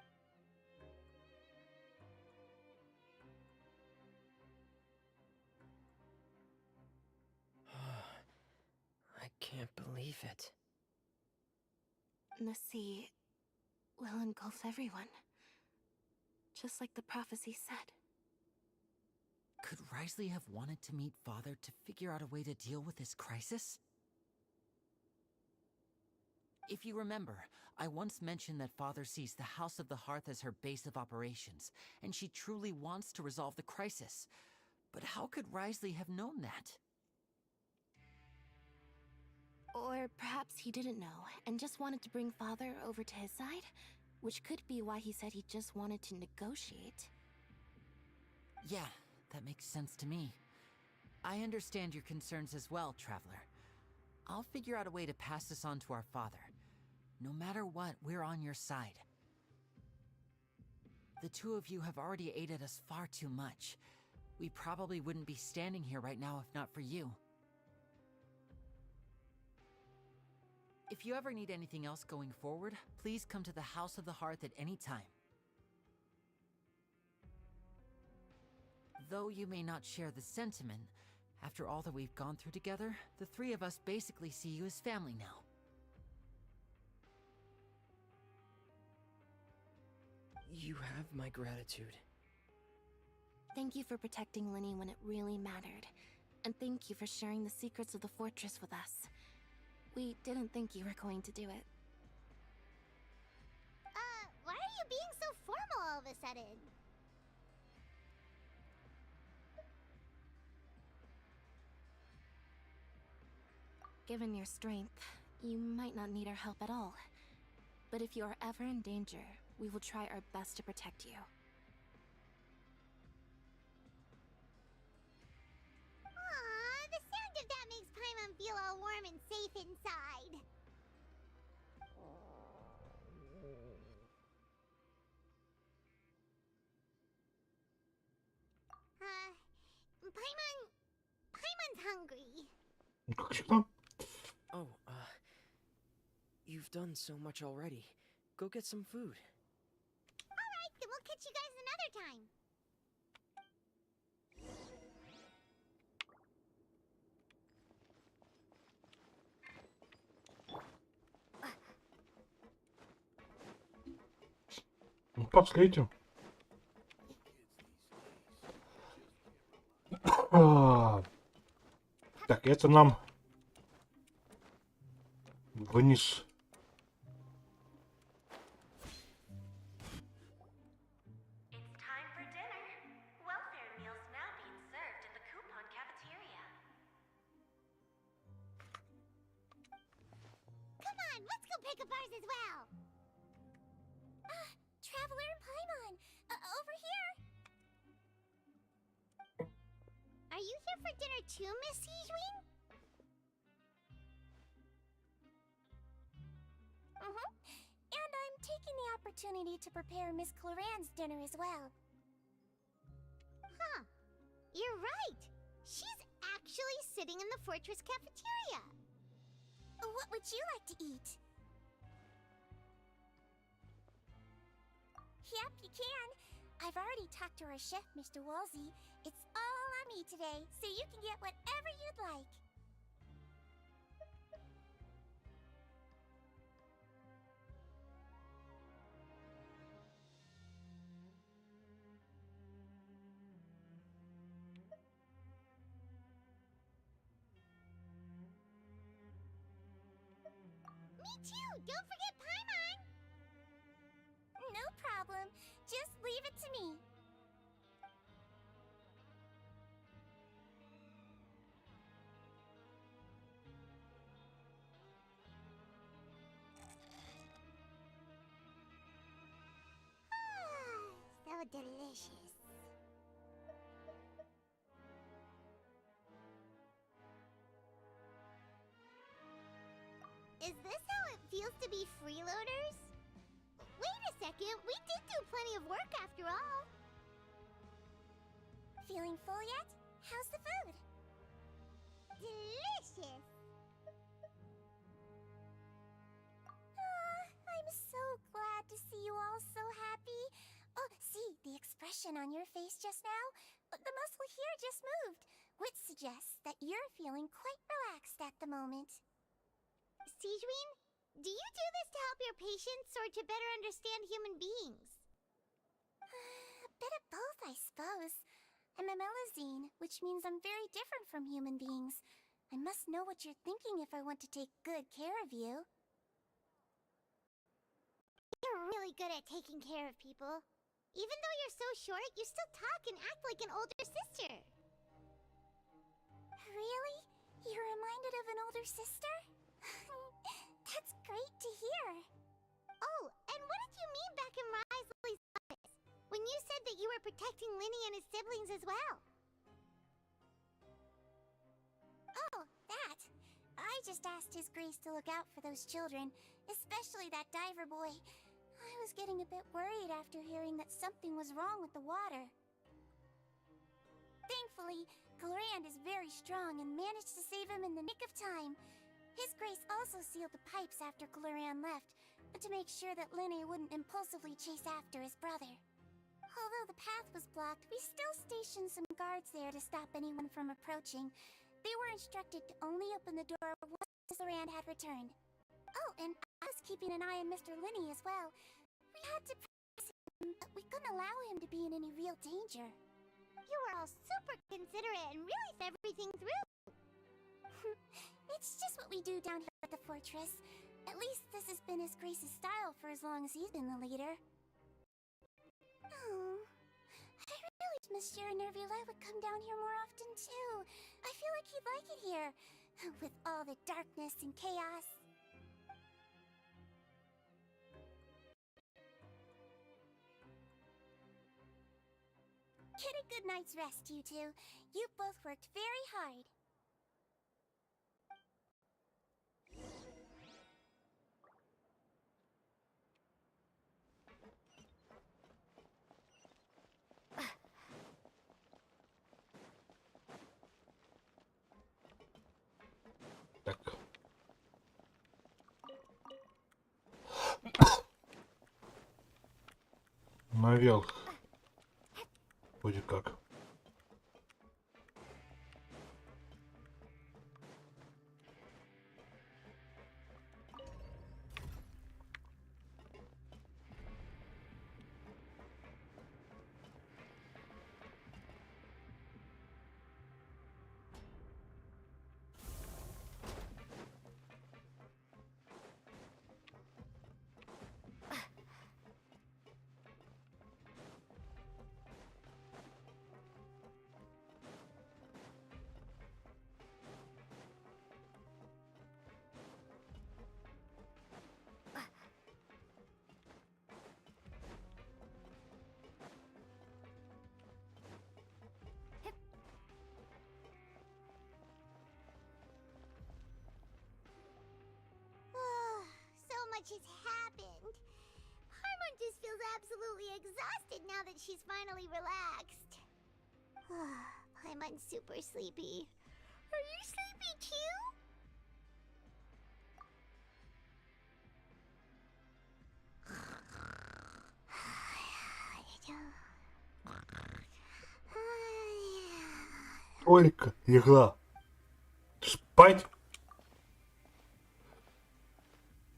S8: I can't believe it.
S6: The sea will engulf everyone, just like the prophecy said.
S4: Could Risley have wanted to meet Father to figure out a way to deal with this crisis? If you remember, I once mentioned that Father sees the House of the Hearth as her base of operations, and she truly wants to resolve the crisis. But how could Risley have known that?
S6: Or perhaps he didn't know and just wanted to bring Father over to his side? Which could be why he said he just wanted to negotiate.
S4: Yeah, that makes sense to me. I understand your concerns as well, Traveler. I'll figure out a way to pass this on to our father. No matter what, we're on your side. The two of you have already aided us far too much. We probably wouldn't be standing here right now if not for you. If you ever need anything else going forward, please come to the House of the Hearth at any time. Though you may not share the sentiment, after all that we've gone through together, the three of us basically see you as family now.
S8: You have my gratitude.
S6: Thank you for protecting Linny when it really mattered. And thank you for sharing the secrets of the fortress with us. We didn't think you were going to do it.
S7: Why are you being so formal all of a sudden?
S6: Given your strength, you might not need our help at all. But if you are ever in danger, we will try our best to protect you.
S7: Aww, the sound of that makes Paimon feel all warm and safe inside. Paimon's hungry.
S1: Как еще там?
S8: Oh, you've done so much already. Go get some food.
S7: Alright, then we'll catch you guys another time.
S1: Ну, подследим. Так, это нам вниз.
S10: It's time for dinner. Welfare meals now being served in the coupon cafeteria.
S7: Come on, let's go pick up ours as well.
S5: Traveler and Paimon, over here.
S7: Are you here for dinner too, Miss Sijwin?
S5: And I'm taking the opportunity to prepare Miss Cloran's dinner as well.
S7: Huh. You're right. She's actually sitting in the fortress cafeteria.
S5: What would you like to eat? Yep, you can. I've already talked to our chef, Mr. Wolsey. It's all on me today, so you can get whatever you'd like.
S7: Me too! Don't forget Paimon!
S5: No problem. Just leave it to me.
S7: So delicious. Is this how it feels to be freeloaders? Wait a second, we did do plenty of work after all.
S5: Feeling full yet? How's the food?
S7: Delicious!
S5: I'm so glad to see you all so happy. Oh, see, the expression on your face just now? The muscle here just moved, which suggests that you're feeling quite relaxed at the moment.
S7: Sijwin, do you do this to help your patients or to better understand human beings?
S5: A bit of both, I suppose. I'm a melazine, which means I'm very different from human beings. I must know what you're thinking if I want to take good care of you.
S7: You're really good at taking care of people. Even though you're so short, you still talk and act like an older sister.
S5: Really? You're reminded of an older sister? That's great to hear.
S7: Oh, and what did you mean back in Risley's office? When you said that you were protecting Linny and his siblings as well?
S5: Oh, that. I just asked His Grace to look out for those children, especially that diver boy. I was getting a bit worried after hearing that something was wrong with the water. Thankfully, Glorand is very strong and managed to save him in the nick of time. His Grace also sealed the pipes after Glorand left, to make sure that Linny wouldn't impulsively chase after his brother. Although the path was blocked, we still stationed some guards there to stop anyone from approaching. They were instructed to only open the door once Glorand had returned. Oh, and I was keeping an eye on Mr. Linny as well. We had to press him, but we couldn't allow him to be in any real danger.
S7: You were all super considerate and really thought everything through.
S5: It's just what we do down here at the fortress. At least this has been His Grace's style for as long as he's been the leader. Oh, I really wish Monsieur Nervula would come down here more often too. I feel like he'd like it here, with all the darkness and chaos. Get a good night's rest, you two. You've both worked very hard.
S1: Так. Наверх. Вроде как.
S7: So much has happened. Paimon just feels absolutely exhausted now that she's finally relaxed. Paimon's super sleepy. Are you sleepy too?
S1: Только легла. Спать?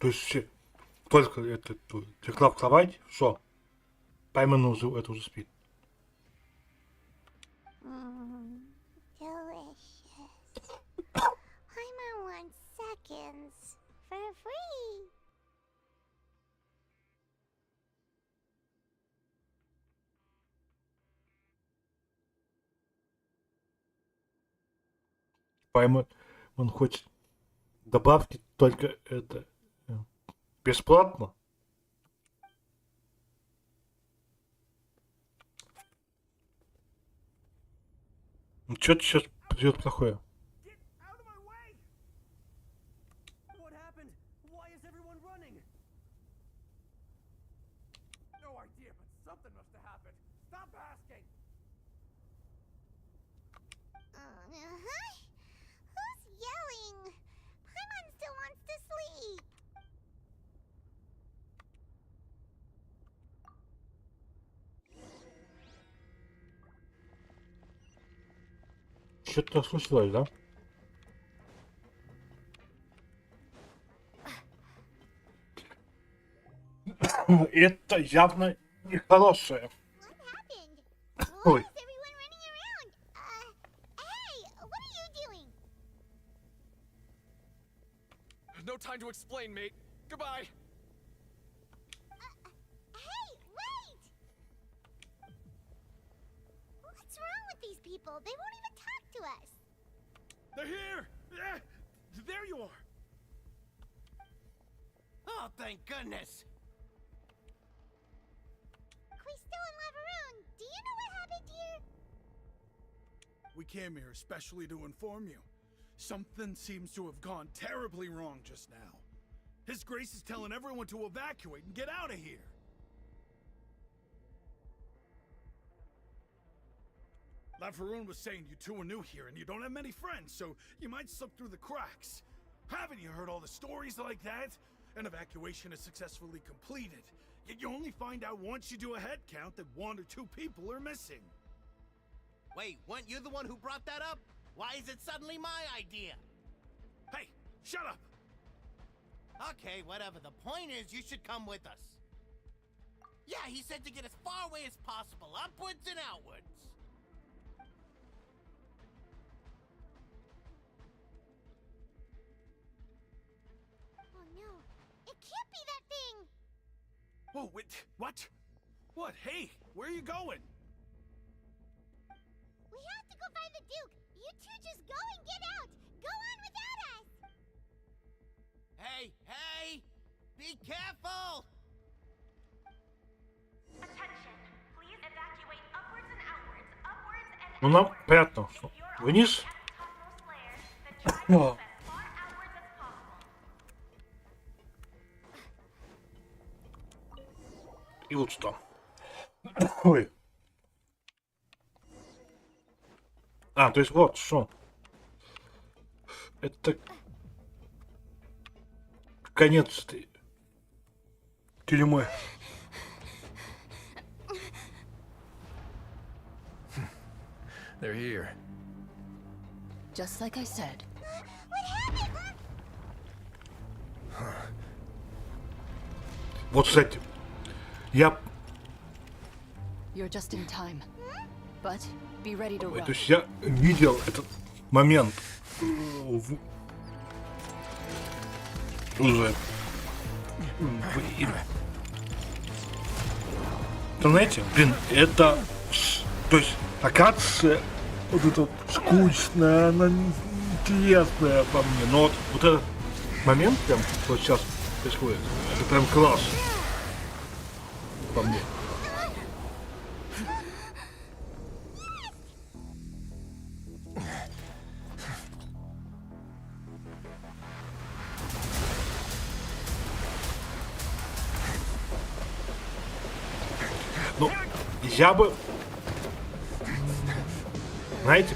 S1: То есть только это легла в кровать, все. Пайман уже это уже спит.
S7: Delicious. Paimon wants seconds for free.
S1: Пайман, он хочет добавки, только это бесплатно. Ну что-то сейчас придет плохое.
S8: Get out of my way! What happened? Why is everyone running? No idea, but something must have happened. Stop asking!
S7: Who's yelling? Paimon still wants to sleep.
S1: Что-то случилось, да? Это явно нехорошее.
S7: What happened?
S1: Ой.
S7: Why is everyone running around? Hey, what are you doing?
S3: No time to explain, mate. Goodbye.
S7: Hey, wait! What's wrong with these people? They won't even talk to us.
S11: They're here! There you are!
S12: Oh, thank goodness!
S7: Quisto and Laveroon, do you know what happened here?
S11: We came here especially to inform you. Something seems to have gone terribly wrong just now. His Grace is telling everyone to evacuate and get out of here. Laveroon was saying you two are new here and you don't have many friends, so you might slip through the cracks. Haven't you heard all the stories like that? An evacuation is successfully completed, yet you only find out once you do a head count that 1 or 2 people are missing.
S12: Wait, weren't you the one who brought that up? Why is it suddenly my idea?
S11: Hey, shut up!
S12: Okay, whatever. The point is, you should come with us. Yeah, he said to get as far away as possible, upwards and outwards.
S7: Oh no, it can't be that thing!
S11: Oh, wait, what? What? Hey, where are you going?
S7: We have to go find the Duke! You two just go and get out! Go on without us!
S12: Hey, hey! Be careful!
S10: Attention. Please evacuate upwards and outwards and
S1: Ну, нам понятно, что вниз. О. И вот что. Ой. А, то есть вот что. Это конец тюрьмы.
S3: They're here.
S2: Just like I said.
S1: Вот, кстати, я...
S2: You're just in time. But be ready to run.
S1: То есть я видел этот момент уже в интернете. Блин, это... То есть, оказывается, вот это вот скучно, она интересная по мне. Но вот этот момент, прям, вот сейчас происходит, это прям класс по мне. Ну, я бы... Знаете?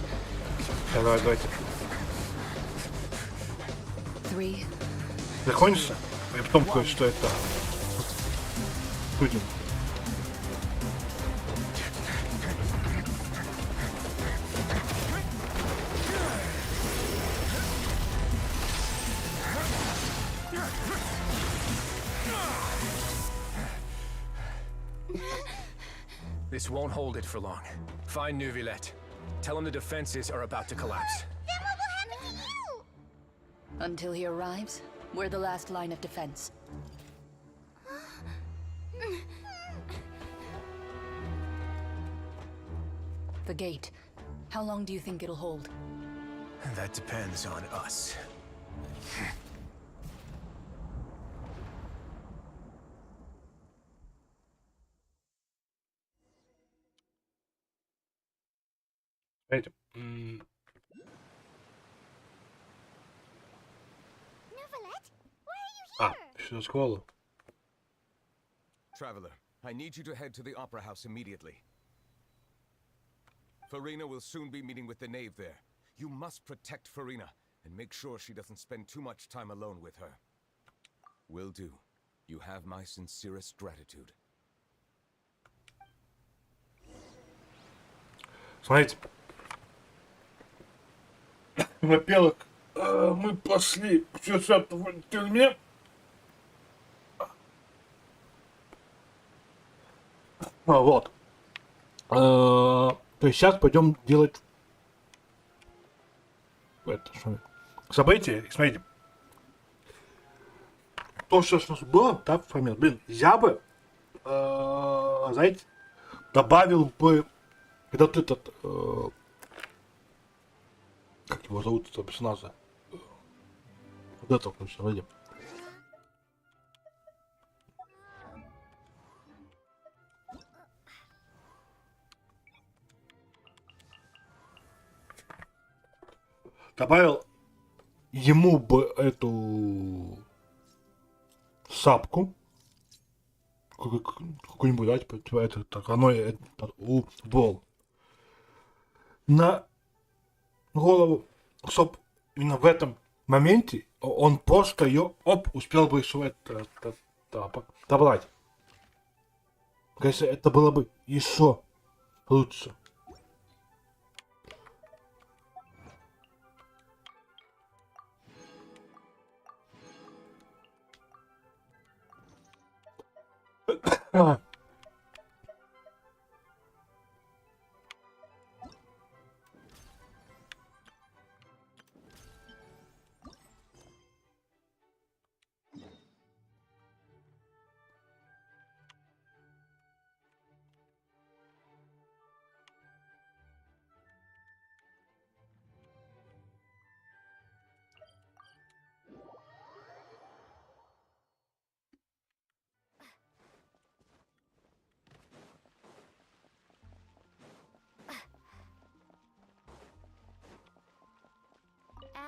S1: Давайте.
S2: 3.
S1: Закончится, и потом кое-что это... Будем.
S3: This won't hold it for long. Find Neuvillette. Tell him the defenses are about to collapse.
S7: Then what will happen to you?
S2: Until he arrives, we're the last line of defense. The gate. How long do you think it'll hold?
S3: That depends on us.
S1: Смотрите.
S7: Neuvillette? Why are you
S1: А,
S7: here?
S1: еще школа.
S13: Traveler, I need you to head to the Opera House immediately. Farina will soon be meeting with the knave there. You must protect Farina and make sure she doesn't spend too much time alone with her. Will do. You have my sincerest gratitude.
S1: Смотрите. Во-первых, мы пошли к 60-й тюрьме. Вот. То есть сейчас пойдем делать это, что событие. Смотрите. То, что у нас было, да, в момент. Блин, я бы, знаете, добавил бы этот Как его зовут, этого персонажа? Вот этого, короче, вроде. Добавил ему бы эту шапку. Какую-нибудь, да, типа это, так, оно, футбол. На голову, чтоб именно в этом моменте он просто ее, успел бы еще это добрать. Конечно, это было бы еще лучше.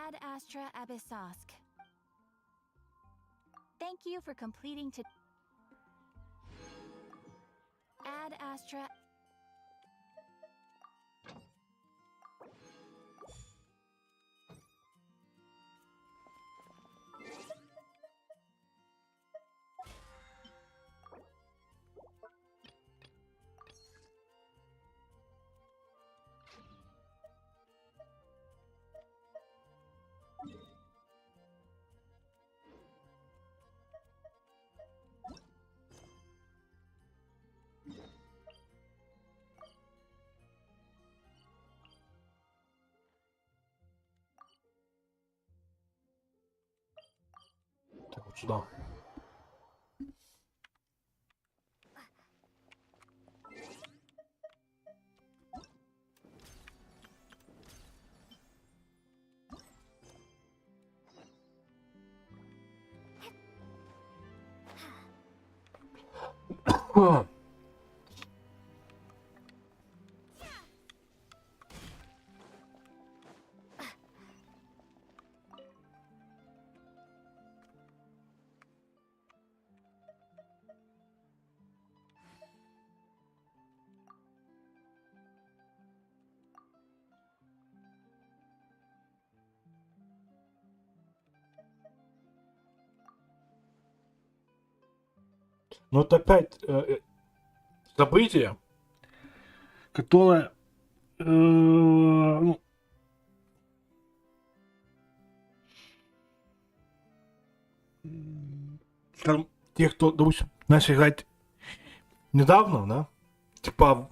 S5: Ad Astra Abyssosk. Thank you for completing to Ad Astra.
S1: Так, вот сюда. Но это опять событие, которое, ну, скажем, те, кто, допустим, начал играть недавно, да, типа,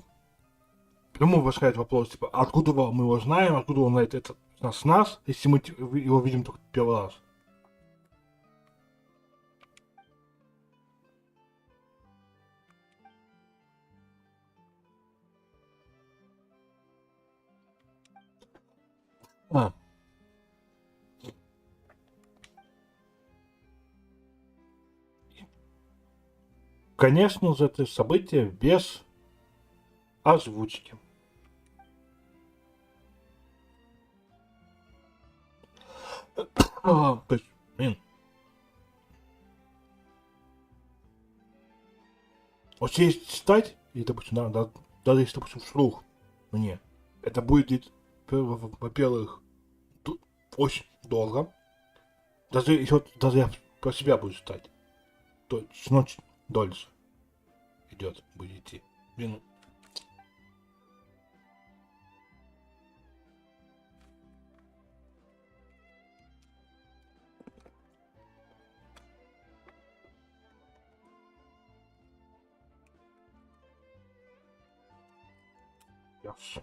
S1: прямо возникает вопрос, типа, откуда мы его знаем, откуда он знает это с нас, если мы его видим только первый раз. А. Конечно же, это событие без озвучки. То есть, блин. Вот если читать, и, допустим, даже если, допустим, вслух мне, это будет, во-первых, очень долго. Даже еще, даже я про себя буду читать, то ночь дольше идет, будет идти. Блин. Yes.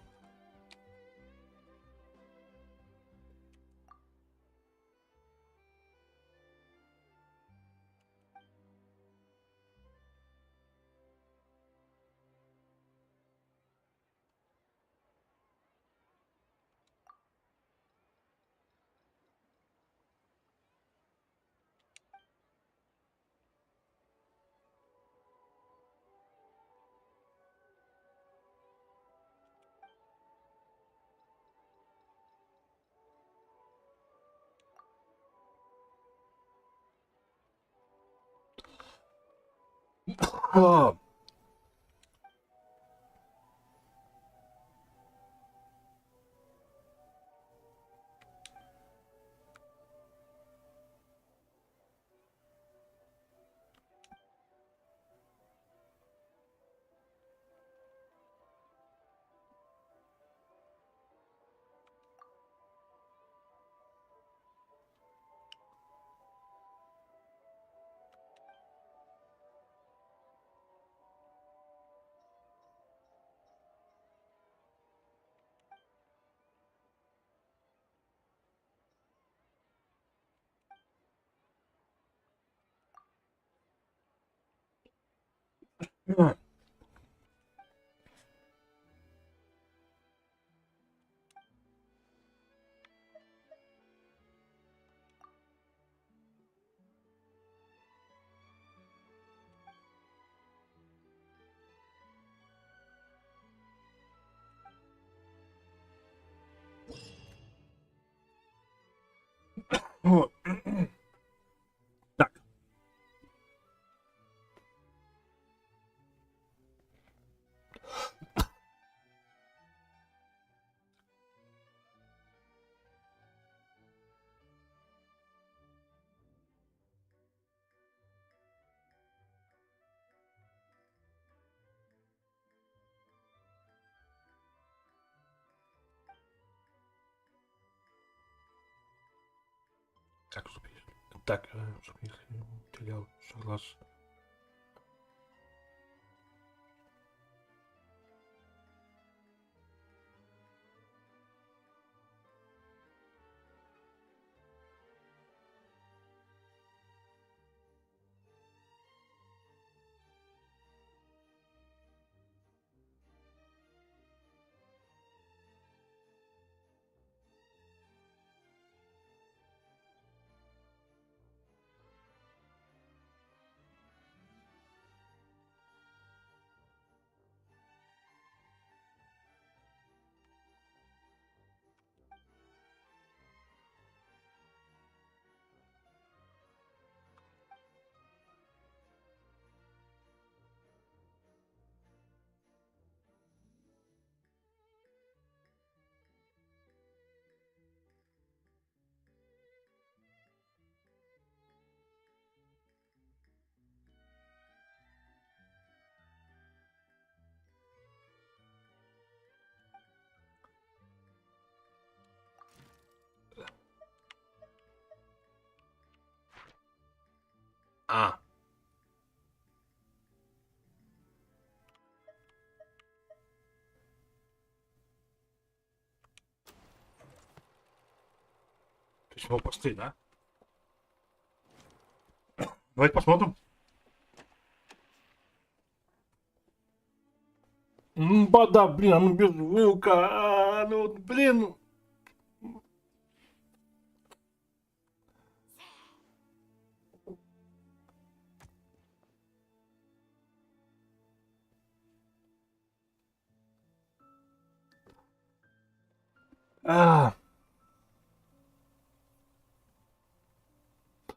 S1: А, а. О, так, так, чтобы так, чтобы их не уделял глаз. А, то есть его посты, да? Давайте посмотрим. Да, блин, а ну без вылка, ну вот, блин. А,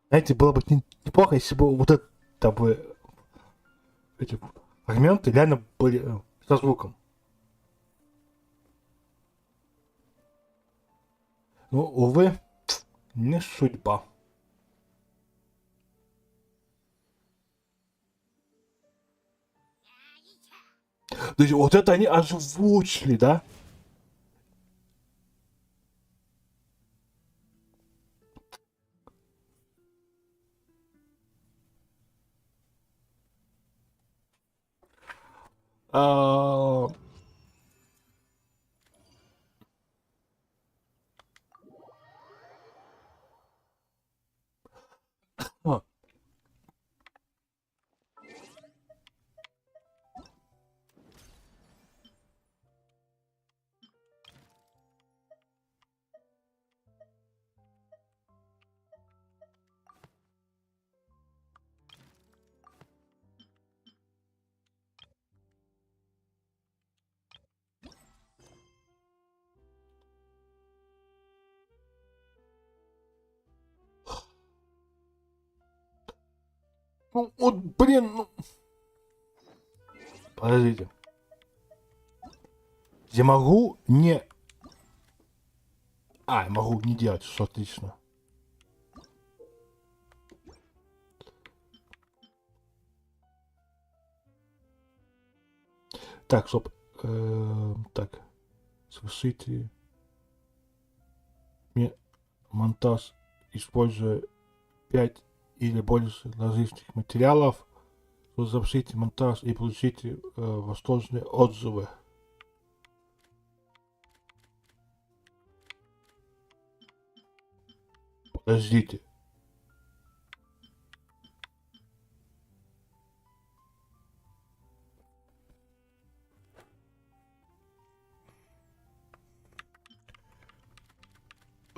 S1: знаете, было бы неплохо, если бы вот это бы эти фрагменты реально были со звуком. Ну, увы, не судьба. То есть вот это они озвучили, да? А, а, ну, вот, блин, ну, Подождите. Я могу не... я могу не делать, что отлично. Так, стоп. Так. Совершите монтаж, используя 5 или больше различных материалов. Запустите монтаж и получите восторженные отзывы. Подождите.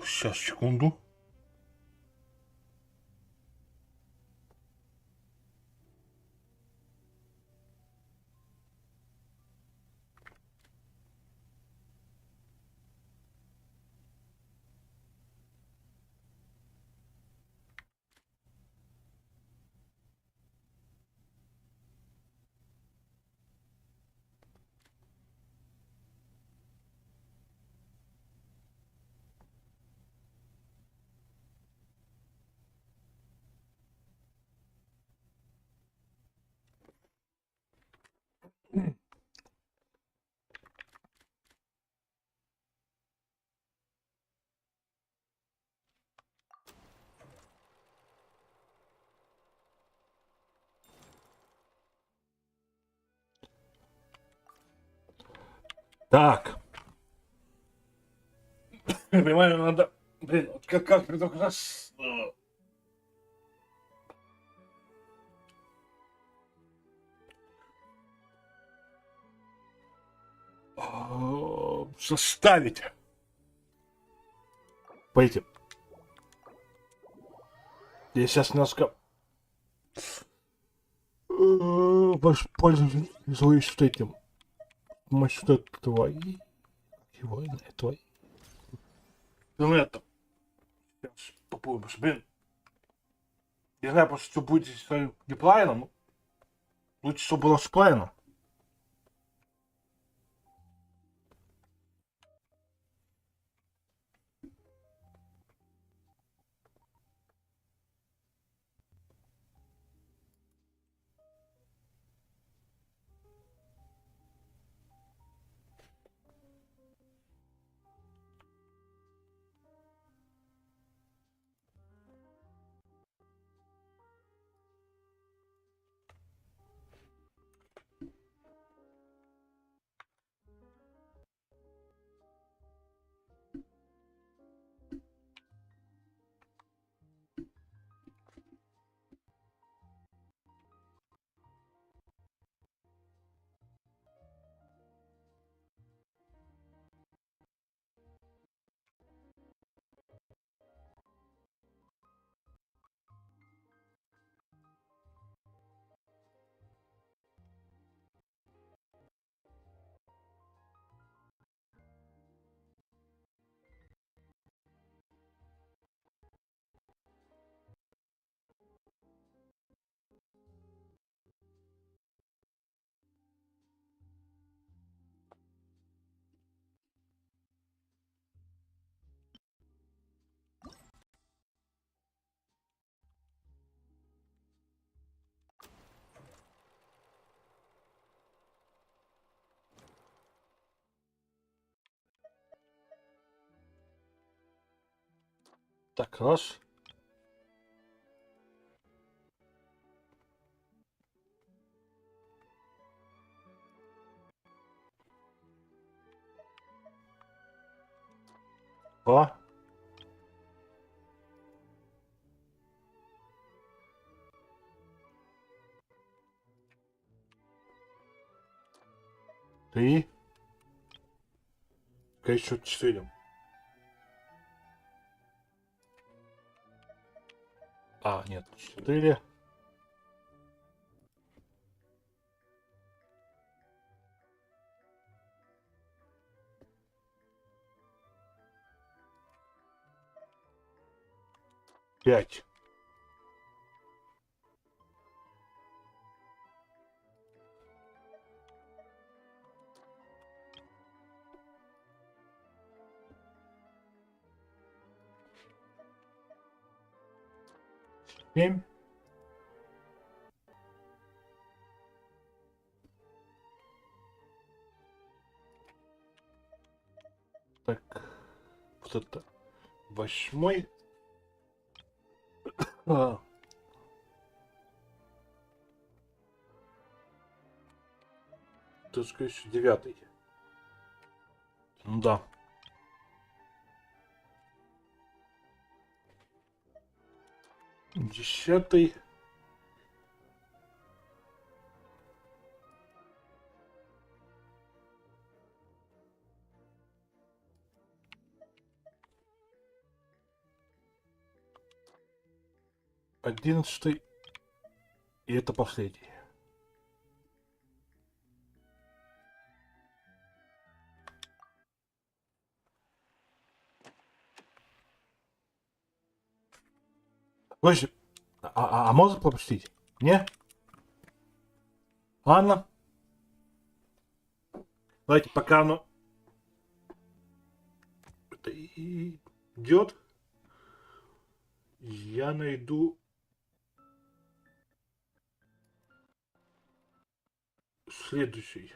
S1: Сейчас, секунду. Так. Я понимаю, надо... Блин, как только раз... Составить. Пойдите. Я сейчас немножко... Воспользуюсь вот этим. Может, это твои? Его твои. Ну это. Сейчас попробуем. Блин. Я знаю просто, что будет с своим геймпланом. Лучше, чтобы было с планом. Так, раз. Два. Три. Еще 4. Нет, 4. Пять. 7. Так, вот это 8. Ты скажешь 9. Ну да. 10. Одиннадцатый. И это последний. Слушай, а можно пропустить? Не? Ладно. Давайте, пока оно это идет, я найду следующий.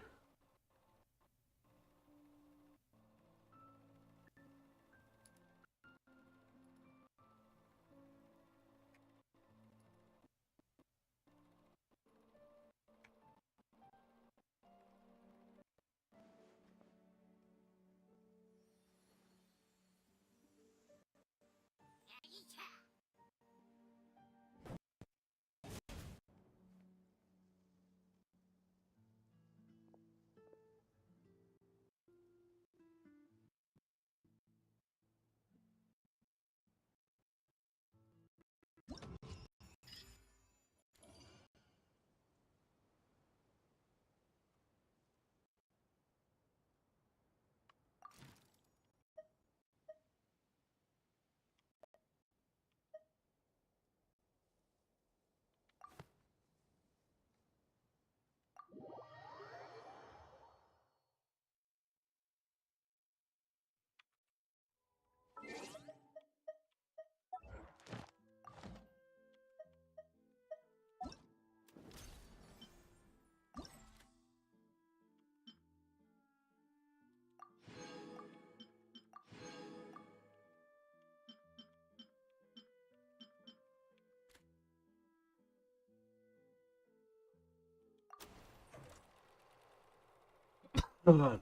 S1: Ладно.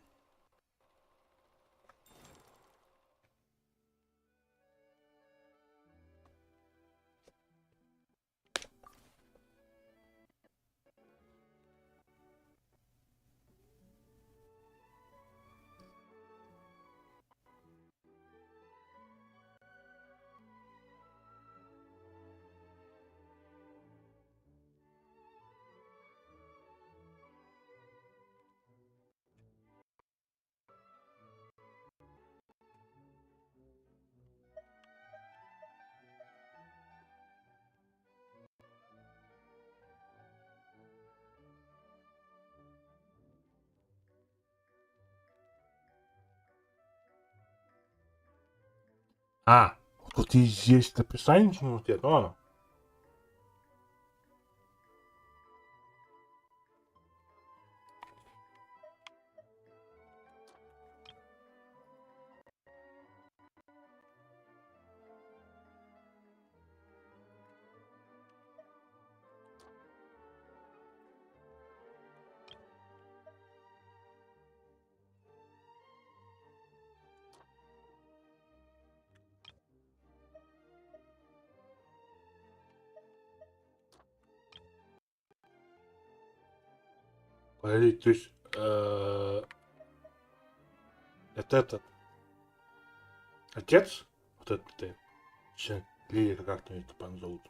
S1: А, тут и есть описание, ну, ну ладно. Подожди, то есть это этот отец? Вот этот Лилия, как-то это пан зовут.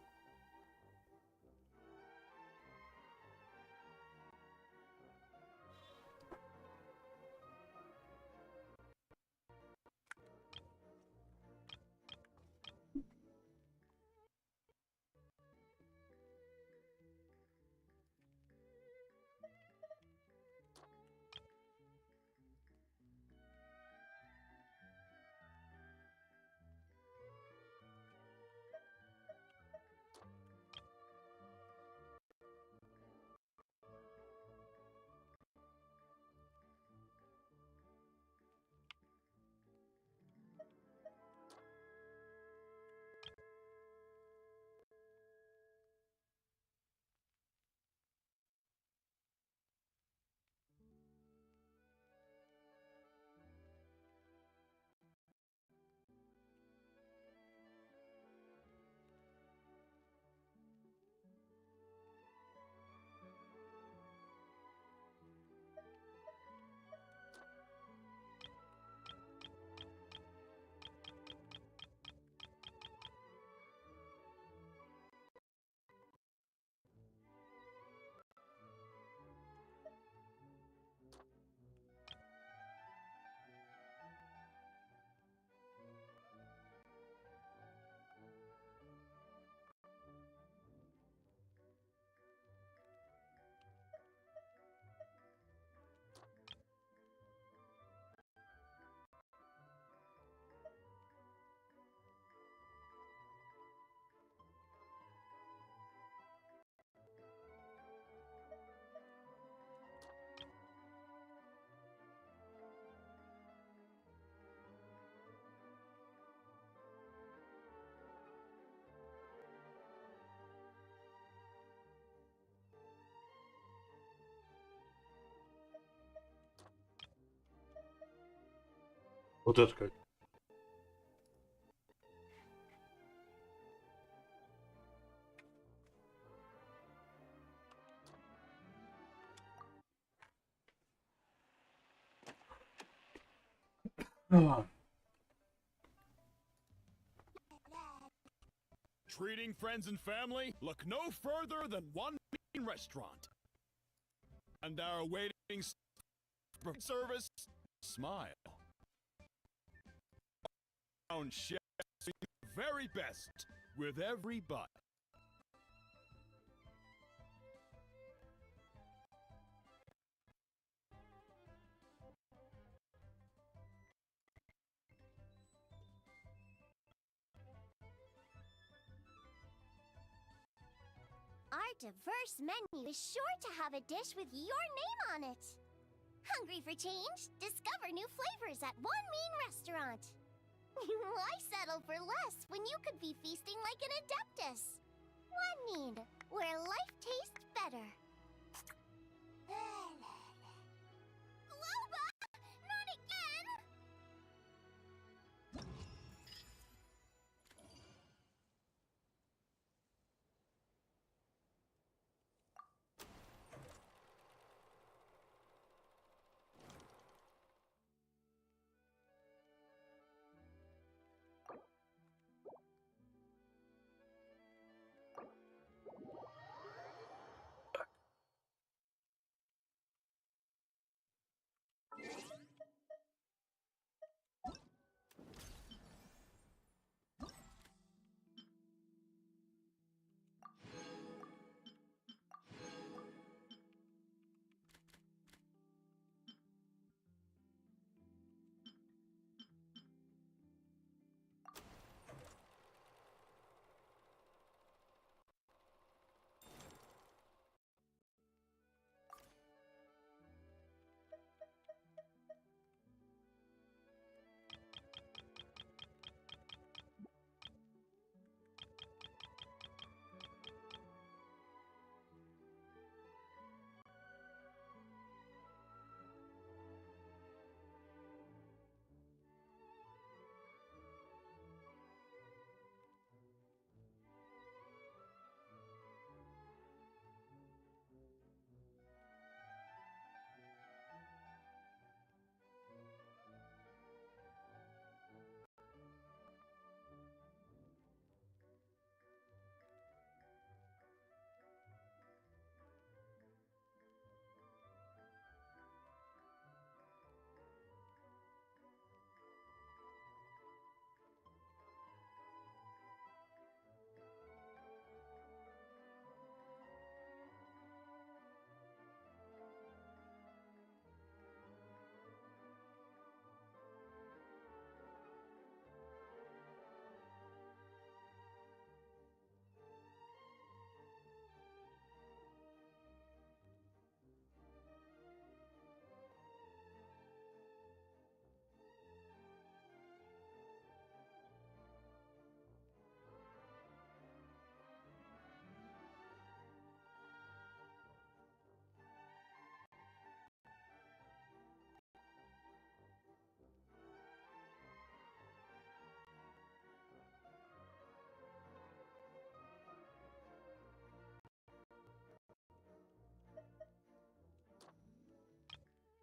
S1: Вот это как.
S11: Treating friends and family? Look no further than One Bean Restaurant. And our waiting service, smile. Own chefs do the very best with every bite.
S7: Our diverse menu is sure to have a dish with your name on it. Hungry for change? Discover new flavors at One Mean Restaurant. Why settle for less when you could be feasting like an adeptus? One Mean, where life tastes better. Loba! Not again!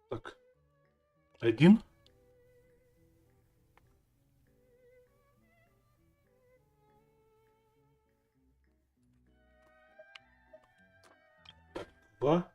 S1: Так. Один. Два.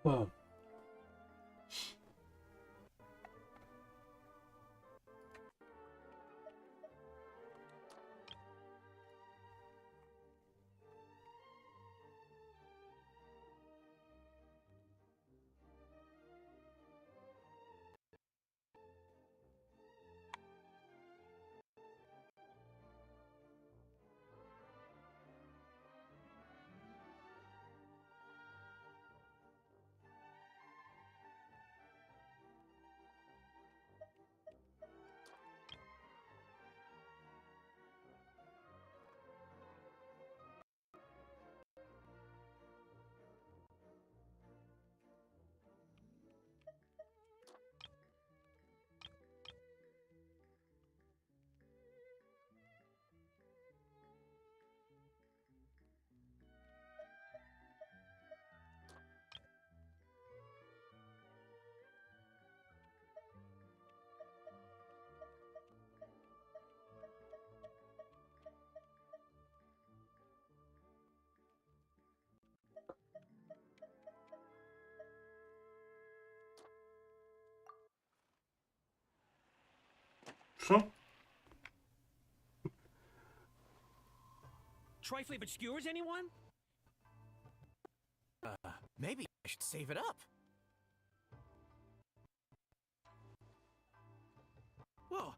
S1: А. Что?
S9: Trifle obscures anyone?
S14: Maybe I should save it up. Whoa.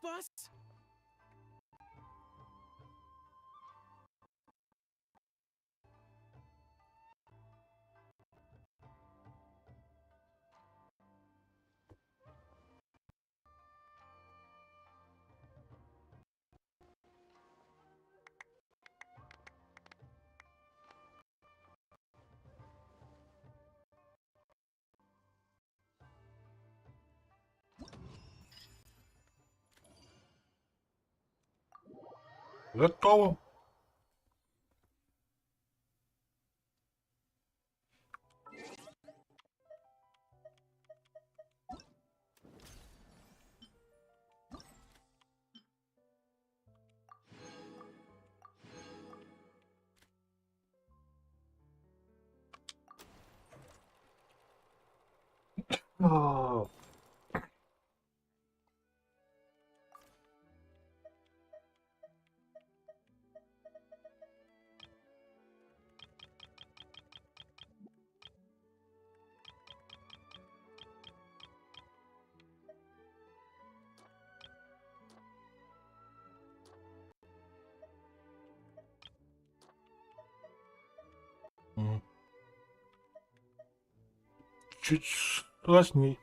S14: Boss?
S1: Готово. А. Чуть сложней.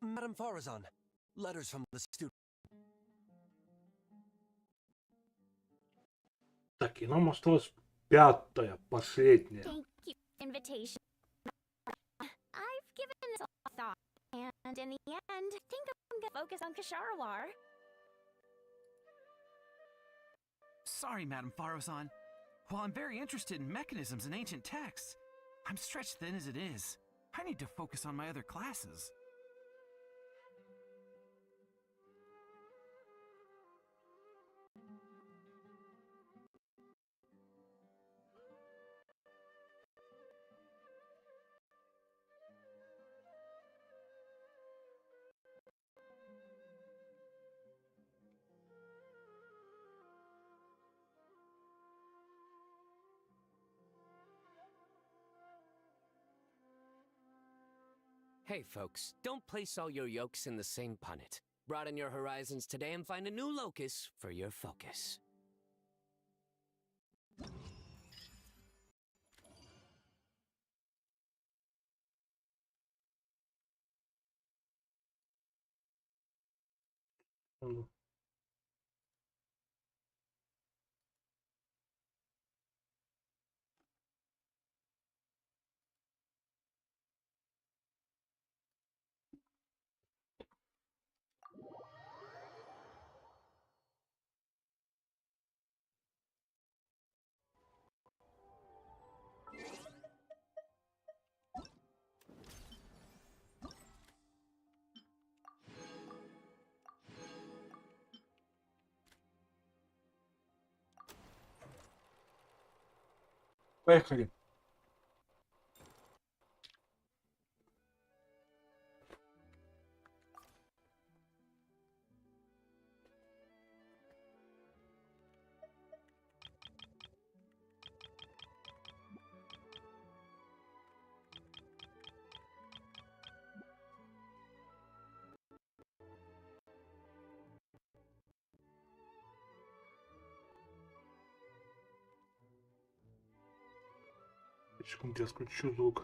S14: Madame Farazan, letters from the student.
S1: Так, и нам осталось пятая, последняя.
S7: Thank you for the invitation. I've given this a thought, and in the end, I think I'm gonna focus on Kasharawar.
S14: Sorry, Madame Farazan. While I'm very interested in mechanisms and ancient texts, I'm stretched thin as it is. I need to focus on my other classes.
S9: Hey folks, don't place all your yolks in the same punnet. Broaden your horizons today and find a new locus for your focus.
S1: Поехали. Секунду, я скручу звук.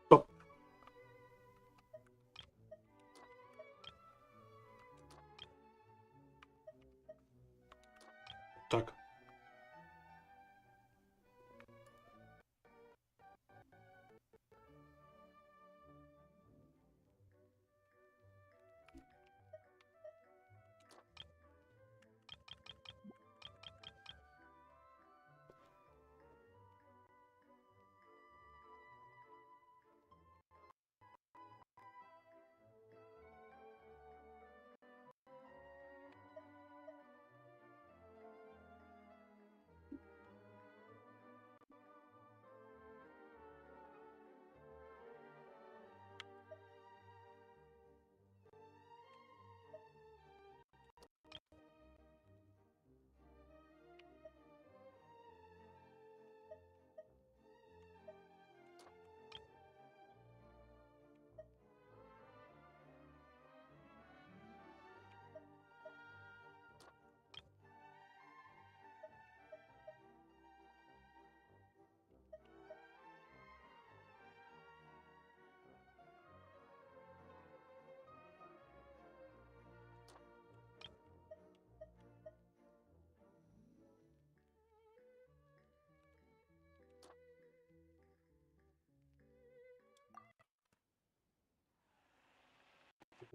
S1: Стоп. Так.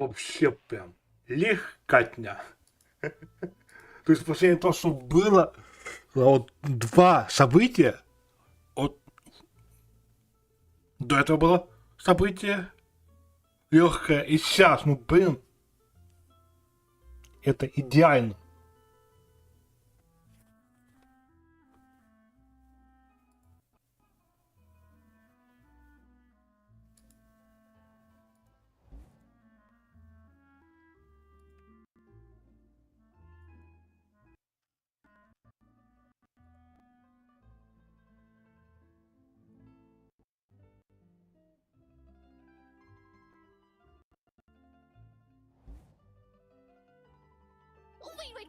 S1: вообще прям легкотня. То есть последнее то, что было, вот два события, вот до этого было событие легкое, и сейчас, ну блин, это идеально.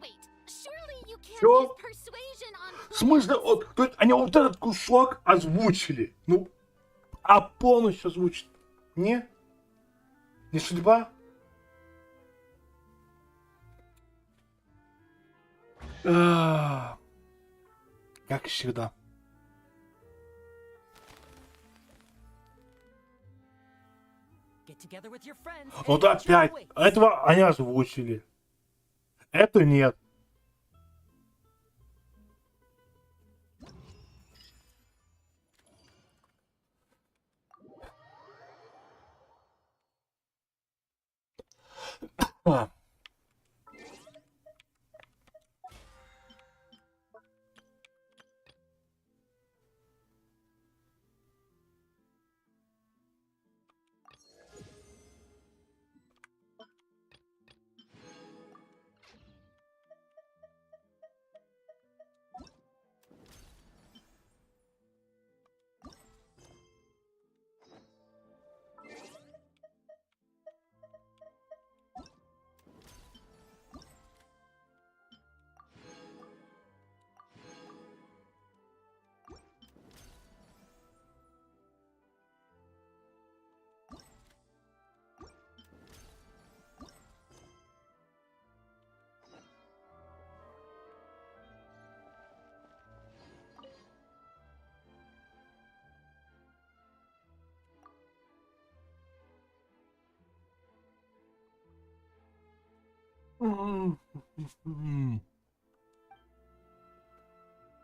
S7: Wait. Surely you can't
S1: Чё?
S7: use persuasion on
S1: В смысле, вот, то есть они вот этот кусок озвучили, ну, а полностью озвучить не? Не судьба? Как всегда.
S4: Get together with your friends and
S1: Вот
S4: enjoy
S1: опять,
S4: waves.
S1: этого они озвучили. Это нет. А.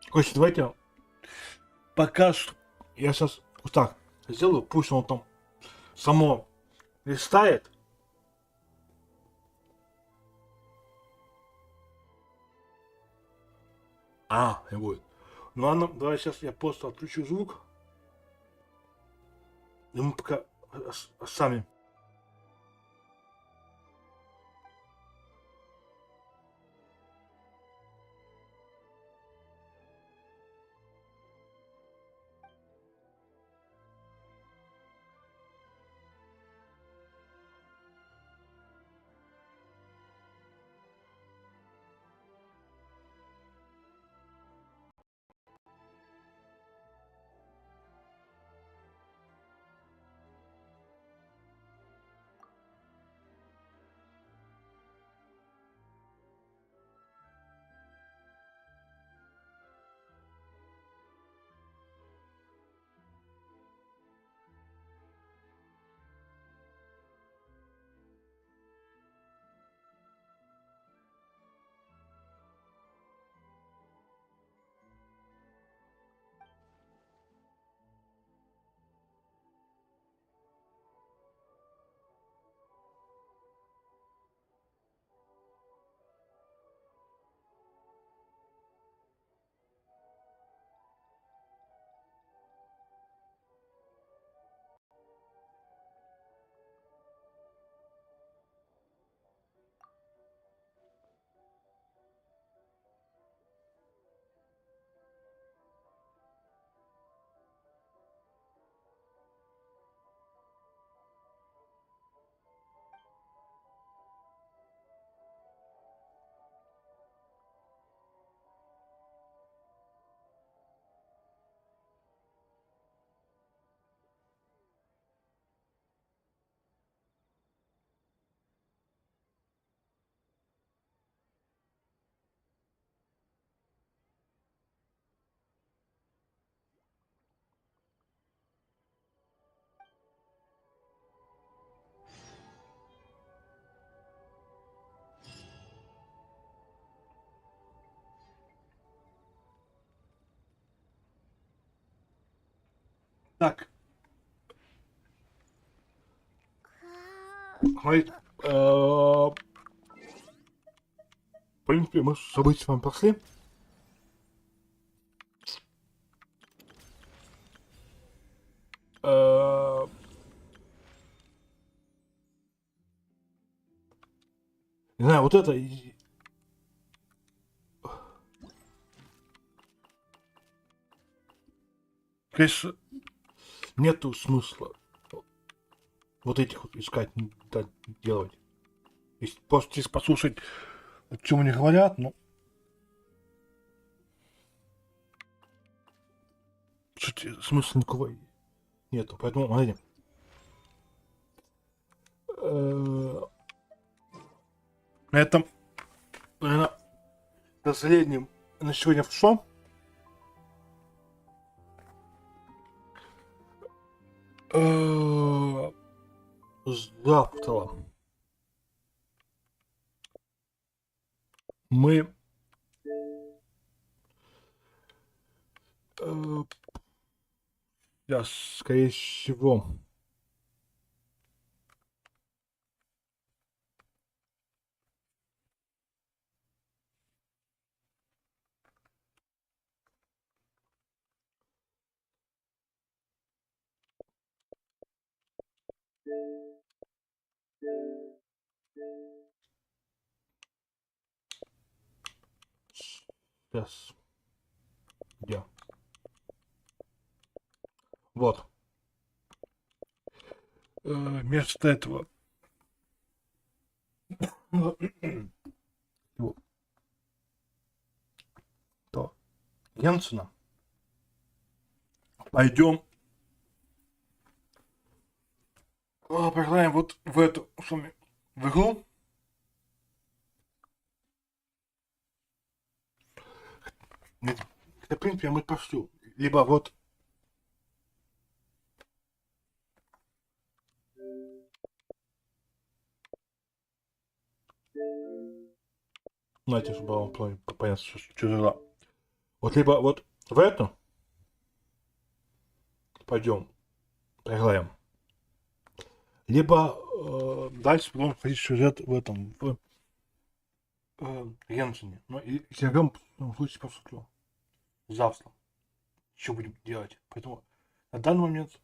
S1: Короче, давайте пока что я сейчас вот так сделаю, пусть он там само листает. Не будет. Ну ладно, давай сейчас я просто отключу звук. И мы пока сами. Так. Смотрите, в принципе, мы события с вами прошли. Не знаю, вот это... Конечно, нету смысла вот этих вот искать, да, делать. Если просто здесь послушать, о чем они говорят, ну... Смысла никакого нету. Поэтому, смотрите. На этом, наверное, последним на сегодня все. Завтра мы сейчас, скорее всего, сейчас, где? Вот. Вместо этого то Генсена пойдем поиграем вот в эту в игру. В принципе, мы пошлю. Либо вот знаете, чтобы вам понятно, что за... Вот либо вот в эту пойдем, поиграем. Либо дальше будем ходить сюжет в этом, в Геншине. Ну и серьем в случае поступлю. Завтра. Что будем делать? Поэтому на данный момент